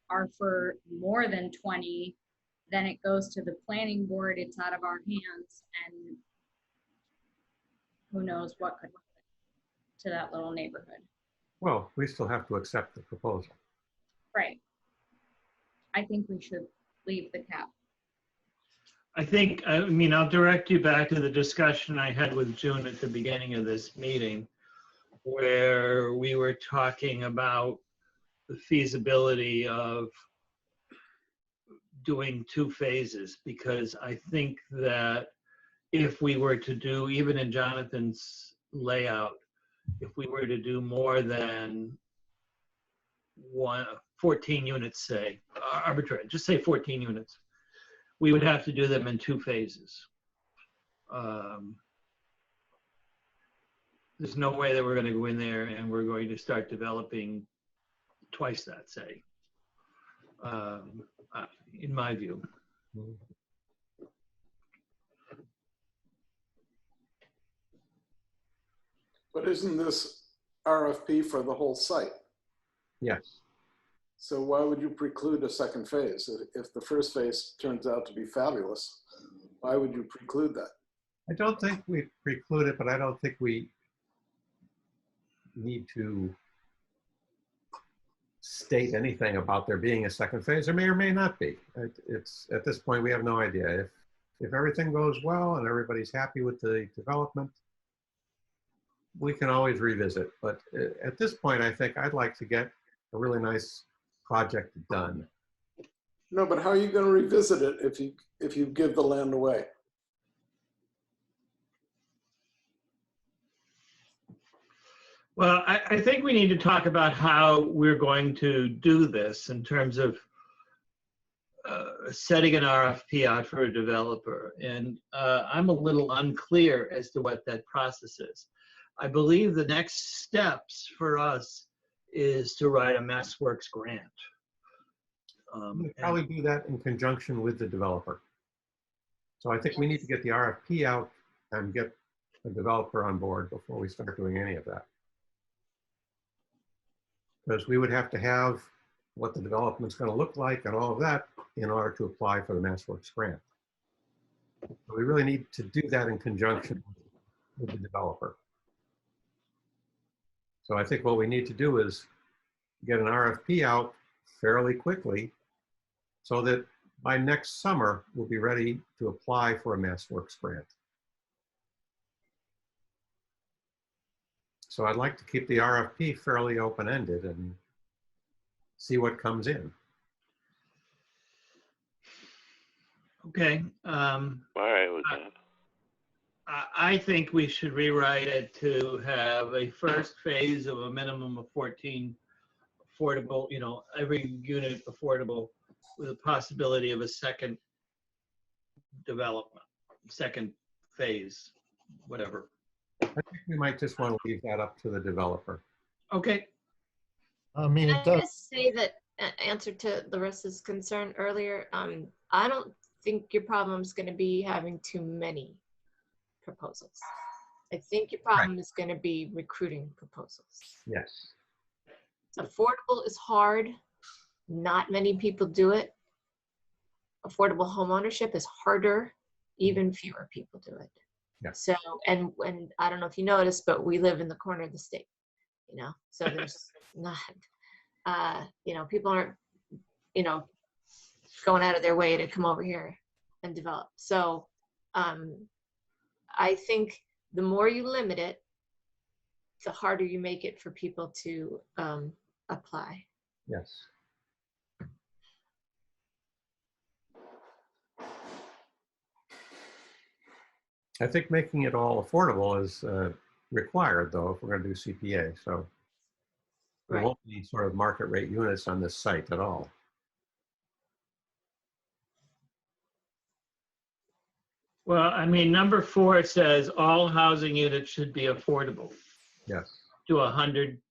are for more than 20, then it goes to the planning board, it's out of our hands, and who knows what could happen to that little neighborhood. Well, we still have to accept the proposal. Right. I think we should leave the cap. I mean, I'll direct you back to the discussion I had with June at the beginning of this meeting, where we were talking about the feasibility of doing 2 phases, because I think that if we were to do, even in Jonathan's layout, if we were to do more than 14 units, say, arbitrary, just say 14 units, we would have to do them in 2 phases. There's no way that we're going to go in there and we're going to start developing twice that, say, in my view. But isn't this RFP for the whole site? Yes. So why would you preclude a second phase? If the first phase turns out to be fabulous, why would you preclude that? I don't think we preclude it, but I don't think we need to state anything about there being a second phase. There may or may not be. It's at this point, we have no idea. If everything goes well and everybody's happy with the development, we can always revisit. But at this point, I think I'd like to get a really nice project done. No, but how are you going to revisit it if you give the land away? Well, I think we need to talk about how we're going to do this in terms of setting an RFP out for a developer. And I'm a little unclear as to what that process is. I believe the next steps for us is to write a MassWorks grant. We'll probably do that in conjunction with the developer. So I think we need to get the RFP out and get a developer on board before we start doing any of that. Because we would have to have what the development's going to look like and all of that in order to apply for the MassWorks grant. So we really need to do that in conjunction with the developer. So I think what we need to do is get an RFP out fairly quickly so that by next summer, we'll be ready to apply for a MassWorks grant. So I'd like to keep the RFP fairly open-ended and see what comes in. Okay. All right with that. I think we should rewrite it to have a first phase of a minimum of 14 affordable, every unit affordable with a possibility of a second development, second phase, whatever. I think we might just want to leave that up to the developer. Okay. I mean, Can it I does, just say that answer to Larissa's concern earlier, I don't think your problem is going to be having too many proposals. I think your problem is going to be recruiting proposals. Yes. Affordable is hard. Not many people do it. Affordable homeownership is harder. Even fewer people do it. Yeah. So, and I don't know if you noticed, but we live in the corner of the state, so there's not, people aren't, going out of their way to come over here and develop. So, I think the more you limit it, the harder you make it for people to apply. Yes. I think making it all affordable is required, though, if we're going to do CPA. So there Right. won't be sort of market rate units on this site at all. Well, I mean, number 4 says all housing units should be affordable Yes. to 100,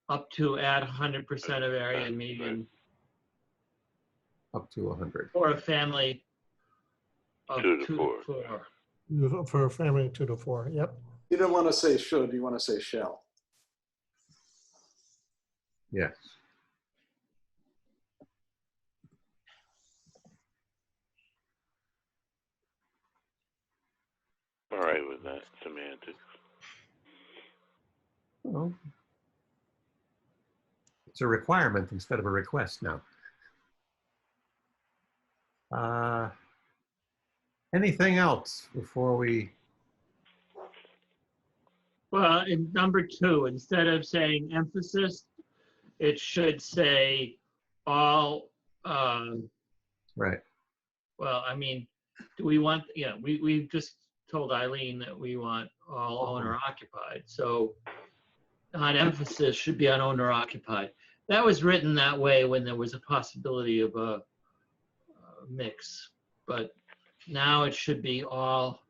up to at 100% of area and median Up to 100. for a family of 2 to 2 4. to 4. for a family 2 to 4, yep. You don't want to say should, you want to say shall. Yes. All right with that. Semantics. Well, it's a requirement instead of a request now. Anything else before we? Well, in number 2, instead of saying emphasis, it should say all, Right. well, I mean, do we want, we've just told Eileen that we want all owner occupied. So on emphasis should be on owner occupied. That was written that way when there was a possibility of a mix, but now it should be all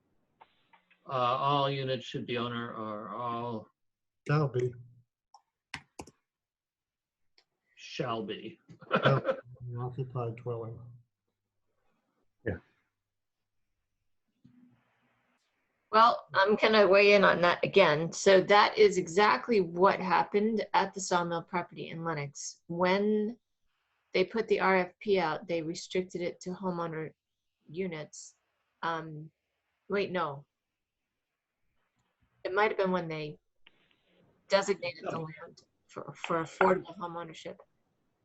units should be owner or all Shall be. shall be. Shall be an occupied dwelling. Well, I'm going to weigh in on that again. So that is exactly what happened at the sawmill property in Lenox. When they put the RFP out, they restricted it to homeowner units. Wait, no. It might have been when they designated the land for affordable homeownership.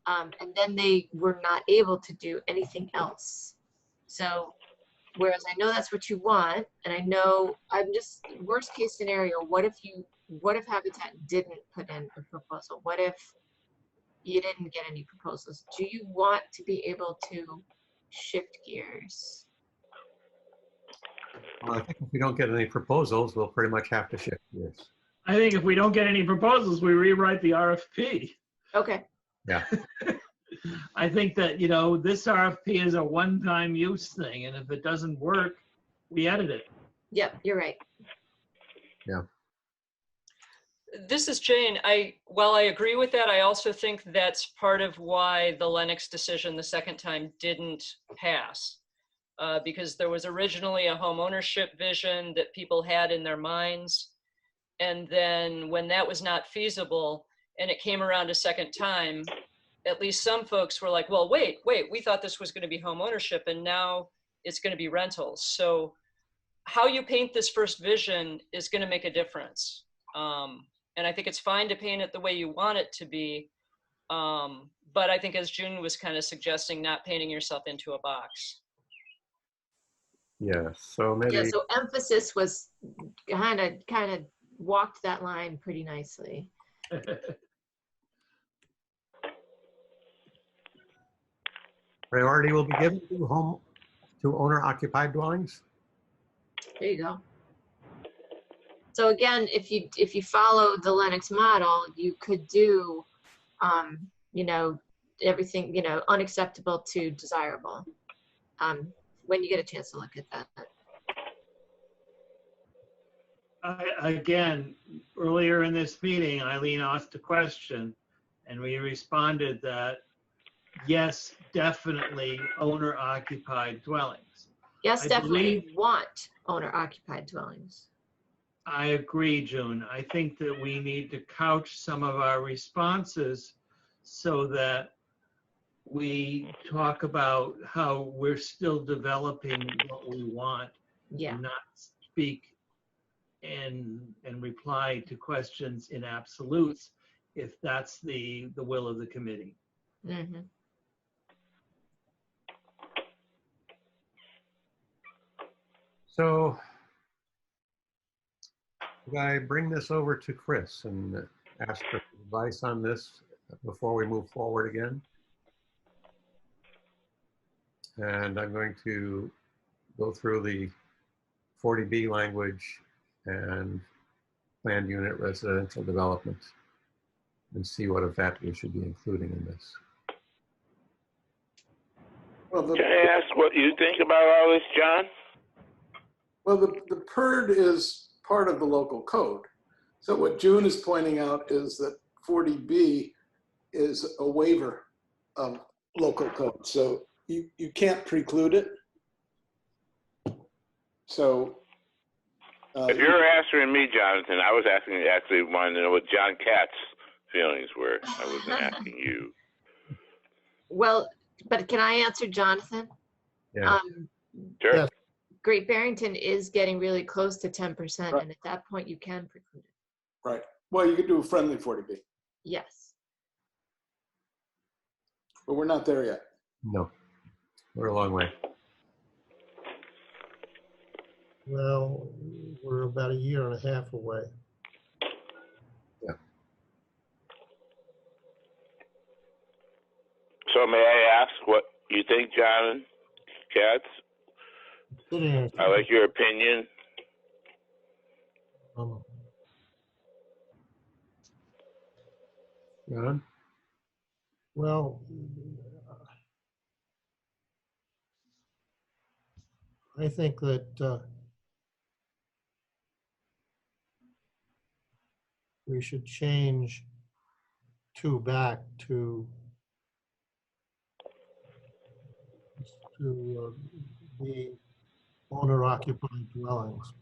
And then they were not able to do anything else. So, whereas I know that's what you want, and I know I'm just worst case scenario, what if Habitat didn't put in a proposal? What if you didn't get any proposals? Do you want to be able to shift gears? Well, I think if we don't get any proposals, we'll pretty much have to shift gears. I think if we don't get any proposals, we rewrite the RFP. Okay. Yeah. I think that, this RFP is a one-time use thing, and if it doesn't work, we edit it. Yep, you're right. Yeah. This is Jane. While I agree with that, I also think that's part of why the Lennox decision the second time didn't pass. Because there was originally a home ownership vision that people had in their minds. And then when that was not feasible and it came around a second time, at least some folks were like, well, wait, we thought this was going to be home ownership and now it's going to be rentals. So how you paint this first vision is going to make a difference. And I think it's fine to paint it the way you want it to be, But I think as June was kind of suggesting, not painting yourself into a box. Yeah, so maybe. Yeah, so emphasis was kind of walked that line pretty nicely. Priority will be given to owner-occupied dwellings? There you go. So again, if you follow the Lennox model, you could do, you know, everything, you know, unacceptable to desirable, when you get a chance to look at that. Again, earlier in this meeting, Eileen asked a question and we responded that, yes, definitely owner occupied dwellings. Yes, I definitely believe- want owner occupied dwellings. I agree, June. I think that we need to couch some of our responses so that we talk about how we're still developing what we want, Yeah. and not speak and reply to questions in absolutes if that's the will of the committee. Mm-hmm. So could I bring this over to Chris and ask for advice on this before we move forward again? And I'm going to go through the 40B language and planned unit residential development and see what of that we should be including in this. Well, Can I ask what you think about all this, John? well, the PERD is part of the local code. So what June is pointing out is that 40B is a waiver of local code. So you can't preclude it. So If you're answering me, Jonathan, I was actually wanting to know what John Katz's feelings were. I wasn't asking you. Well, but can I answer Jonathan? Yeah. Sure. Yes. Great Barrington is getting really close to 10%, Right. and at that point you can preclude it. right. Well, you could do a friendly 40B, Yes. but we're not there yet. No, we're a long way. Well, we're about a year and a half away. So may I ask what you think, John Katz? Sitting here, I like your opinion. John? Well, I think that we should change 2 back to the owner occupied dwellings.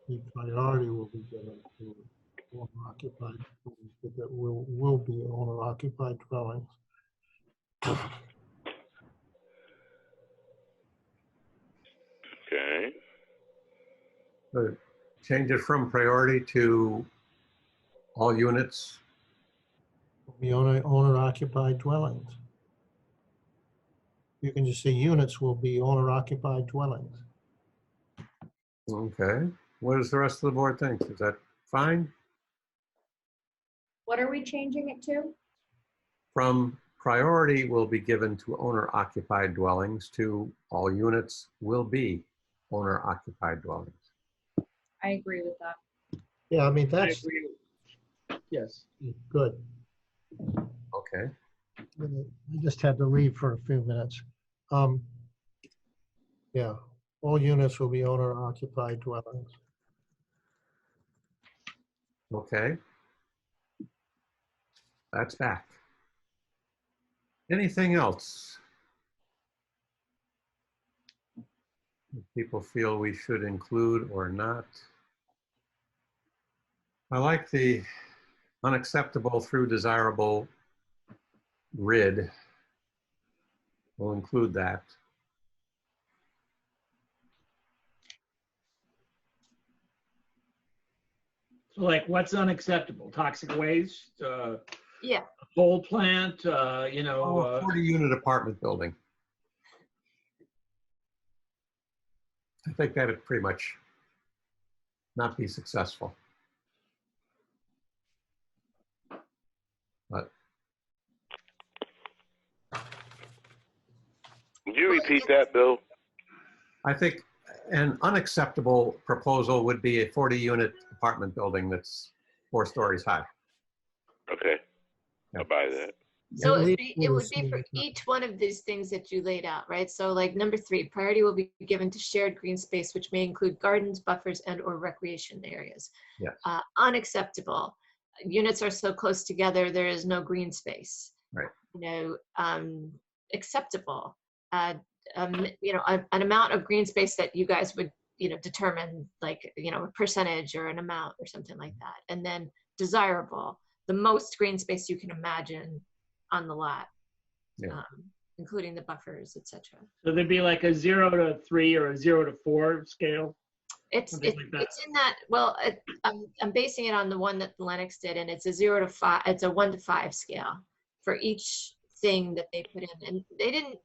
The priority will be given to owner occupied dwellings, but that will be owner occupied dwellings. Okay. Change it from priority to all units. Be owner occupied dwellings. You can just say units will be owner occupied dwellings. Okay. What does the rest of the board think? Is that fine? What are we changing it to? From priority will be given to owner occupied dwellings to all units will be owner occupied dwellings. I agree with that. Yeah, I mean, I that's agree. Yes. good. Okay. I just had to leave for a few minutes. Yeah, all units will be owner occupied dwellings. Okay. That's back. Anything else people feel we should include or not? I like the unacceptable through desirable grid. We'll include that. So like what's unacceptable? Toxic waste, Yeah, coal plant, you Oh, know, a 40-unit apartment building. I think that'd pretty much not be successful. But Would you repeat that, Bill? I think an unacceptable proposal would be a 40-unit apartment building that's 4 stories high. Okay, I'll buy that. so At least it we'll would be see for it. each one of these things that you laid out, right? So like number 3, priority will be given to shared green space, which may include gardens, buffers, and or recreation areas. Yes. Unacceptable. Units are so close together, there is no green space. Right. You know, acceptable. You know, an amount of green space that you guys would, you know, determine, like, you know, a percentage or an amount or something like that. And then desirable, the most green space you can imagine on the lot, Yeah. including the buffers, etc. so there'd be like a 0 to 3 or a 0 to 4 scale. It's Something like that. it's in that. Well, I'm basing it on the one that Lennox did, and it's a 0 to 5. It's a 1 to 5 scale for each thing that they put in, and they didn't.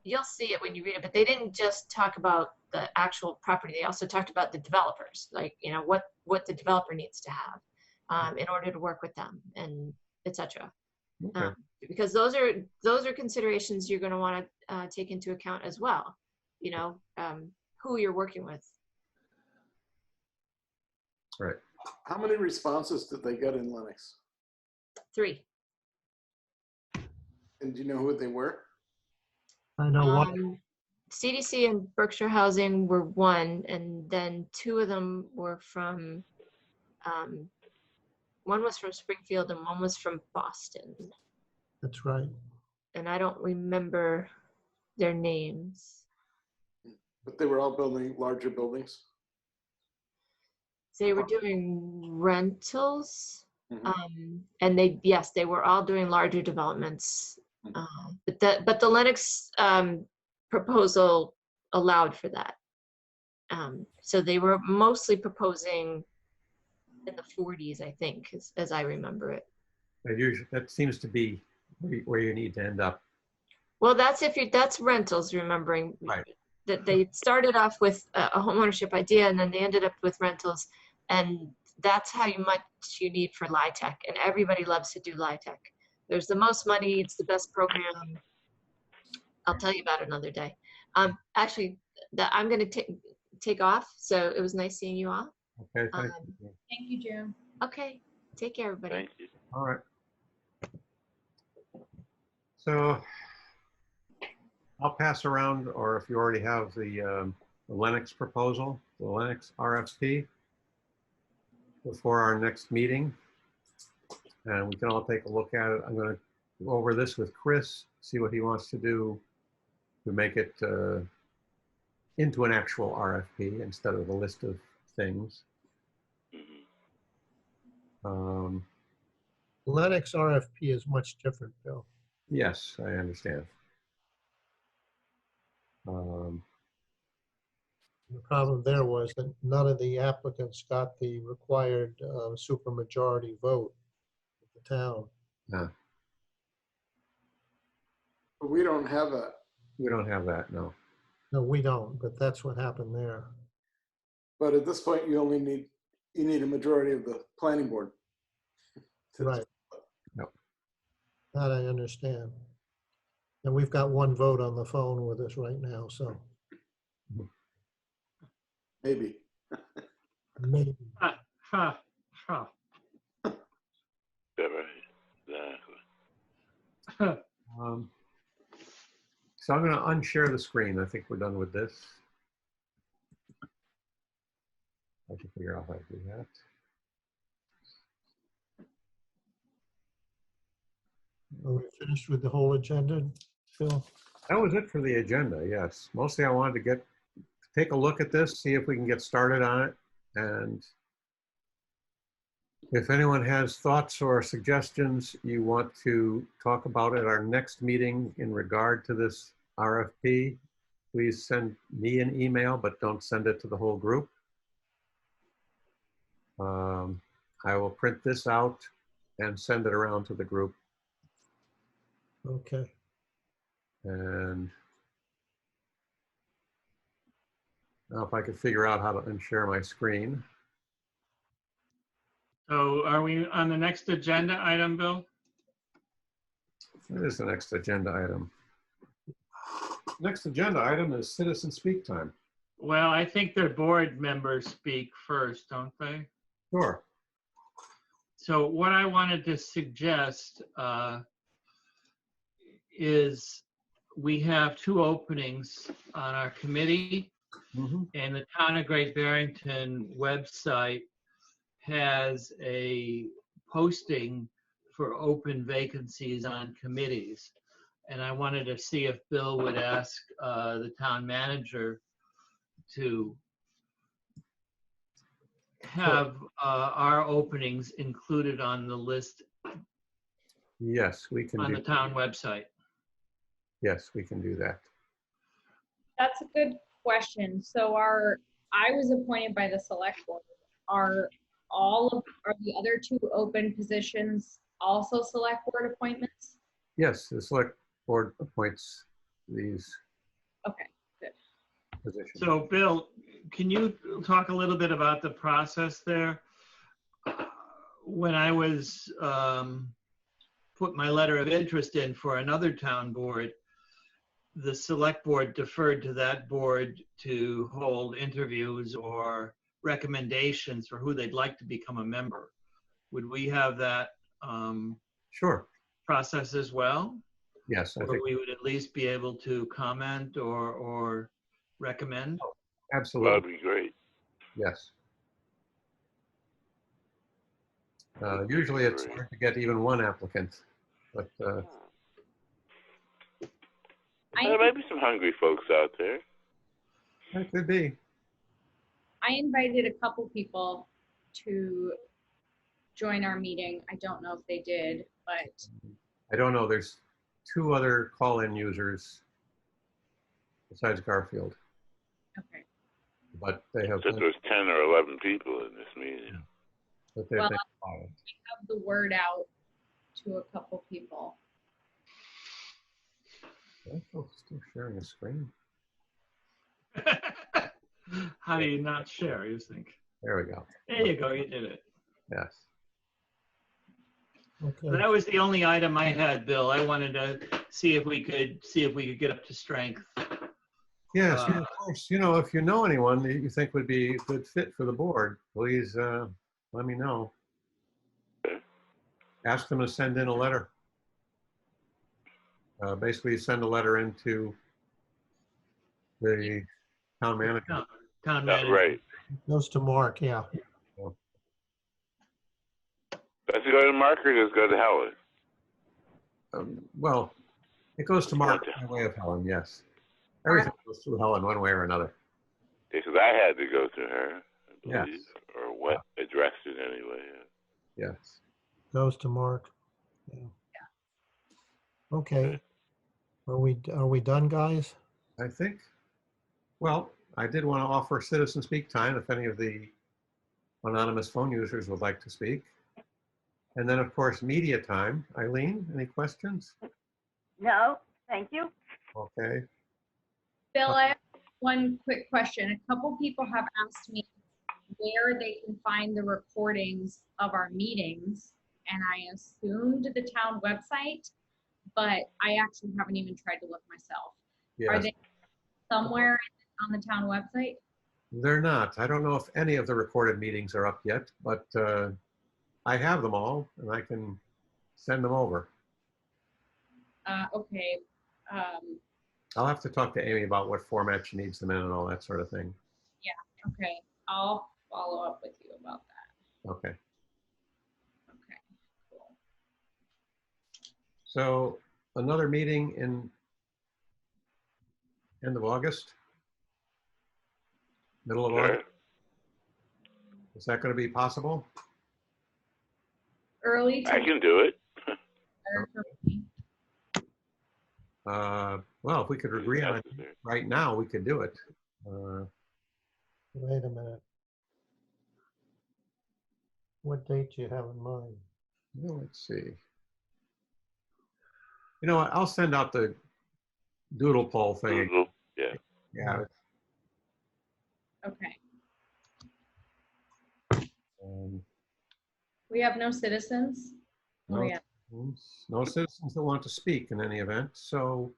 You'll see it when you read it, but they didn't just talk about the actual property. They also talked about the developers, like, you know, what the developer needs to have in order to work with them, and etc. Okay. Because those are considerations you're going to want to take into account as well. You know, who you're working with. Right. How many responses did they get in Lennox? 3. And do you know who they were? I know one. CDC and Berkshire Housing were 1, and then 2 of them were from, one was from Springfield and one was from Boston. That's right. And I don't remember their names. But they were all building larger buildings. They were doing rentals. Mhm. And they were all doing larger developments. But the Lennox proposal allowed for that. So they were mostly proposing in the 40s, I think, as I remember it. That seems to be where you need to end up. Well, that's rentals, remembering. Right. That they started off with a home ownership idea, and then they ended up with rentals, and that's how much you need for LIHTC, and everybody loves to do LIHTC. There's the most money, it's the best program. I'll tell you about it another day. Actually, I'm going to take off, so it was nice seeing you all. Okay, thank you. Thank you, June. Okay, take care, everybody. Thank you. All right. So I'll pass around, or if you already have the Lennox proposal, the Lennox RFP, before our next meeting, and we can all take a look at it. I'm going to go over this with Chris, see what he wants to do to make it into an actual RFP instead of a list of things. Lennox RFP is much different, Bill. Yes, I understand. The problem there was that none of the applicants got the required supermajority vote of the town. No, But we don't have that. we don't have that, no. No, we don't, but that's what happened there. But at this point, you need a majority of the planning board. Right. No. That I understand. And we've got one vote on the phone with us right now, so Maybe. maybe. Ha, ha, ha. Yeah, right. Exactly. So I'm going to unshare the screen. I think we're done with this. I can figure out how to do that. Are we finished with the whole agenda, Phil? That was it for the agenda, yes. Mostly I wanted to take a look at this, see if we can get started on it. And if anyone has thoughts or suggestions you want to talk about at our next meeting in regard to this RFP, please send me an email, but don't send it to the whole group. I will print this out and send it around to the group. Okay. And now if I could figure out how to unshare my screen. So are we on the next agenda item, Bill? What is the next agenda item? Next agenda item is citizen speak time. Well, I think their board members speak first, don't they? Sure. So what I wanted to suggest is we have 2 openings on our committee, and the Town of Great Barrington website has a posting for open vacancies on committees. And I wanted to see if Bill would ask the town manager to have our openings included on the list Yes, we can on do. the town website. Yes, we can do that. That's a good question. So I was appointed by the select board. Are the other 2 open positions also select board appointments? Yes, the select board appoints these Okay, good. positions. So Bill, can you talk a little bit about the process there? When I was put my letter of interest in for another town board, the select board deferred to that board to hold interviews or recommendations for who they'd like to become a member. Would we have that Sure. process as well? Yes, I Or think we would at least be able to comment or recommend? absolutely. That'd be great. Yes. Usually it's hard to get even one applicant, but There might be some hungry folks out there. that could be. I invited a couple people to join our meeting. I don't know if they did, but I don't know. There's 2 other call-in users besides Garfield, okay. but they have. Except there's 10 or 11 people in this meeting. But they've Well, been quiet. Have the word out to a couple people. Are folks still sharing a screen? How do you not share, you think? There we go. There you go, you did it. Yes. Okay. That was the only item I had, Bill. I wanted to see if we could get up to strength. Yes, of course. You know, if you know anyone that you think would be a good fit for the board, please let me know. Ask them to send in a letter. Basically, send a letter into the town manager. Town That's manager. right. Goes to Mark, yeah. Does it go to Mark or does it go to Helen? Well, it goes to Mark by way of Helen, yes. Everything goes through Helen one way or another. Because I had to go to her, I Yes. believe, or what addressed it anyway. Yes. Goes to Mark. Yeah. Okay. Are we done, guys? I think, well, I did want to offer citizen speak time if any of the anonymous phone users would like to speak. And then, of course, media time. Eileen, any questions? No, thank you. Okay. Bill, I have one quick question. A couple people have asked me where they can find the recordings of our meetings, and I assumed the town website, but I actually haven't even tried to look myself. Are Yes, they somewhere on the town website? they're not. I don't know if any of the recorded meetings are up yet, but I have them all and I can send them over. Okay. I'll have to talk to Amy about what format she needs them in and all that sort of thing. Okay. I'll follow up with you about that. Okay. Okay. Cool. So another meeting in end of August? Middle of August? Is that going to be possible? Early I can do it. for me. Well, if we could agree on it right now, we could do it. Wait a minute. what date do you have in mind? Well, let's see. You know what? I'll send out the doodle poll thing. Google, yeah. Yeah. Okay. um, We have no citizens? Oh, No. yeah. No citizens that want to speak in any event. So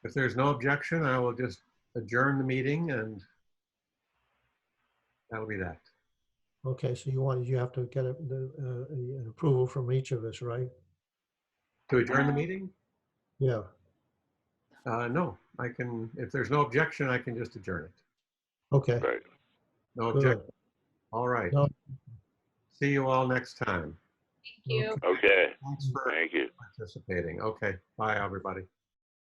if there's no objection, I will just adjourn the meeting and that'll be that. Okay, so you have to get an approval from each of us, right? To adjourn the meeting? Yeah, No, I can, if there's no objection, I can just adjourn it. okay. Right. No Good. objection. All right. No. See you all next time. Thank you. Okay. Thanks for Thank you. participating. Okay. Bye, everybody.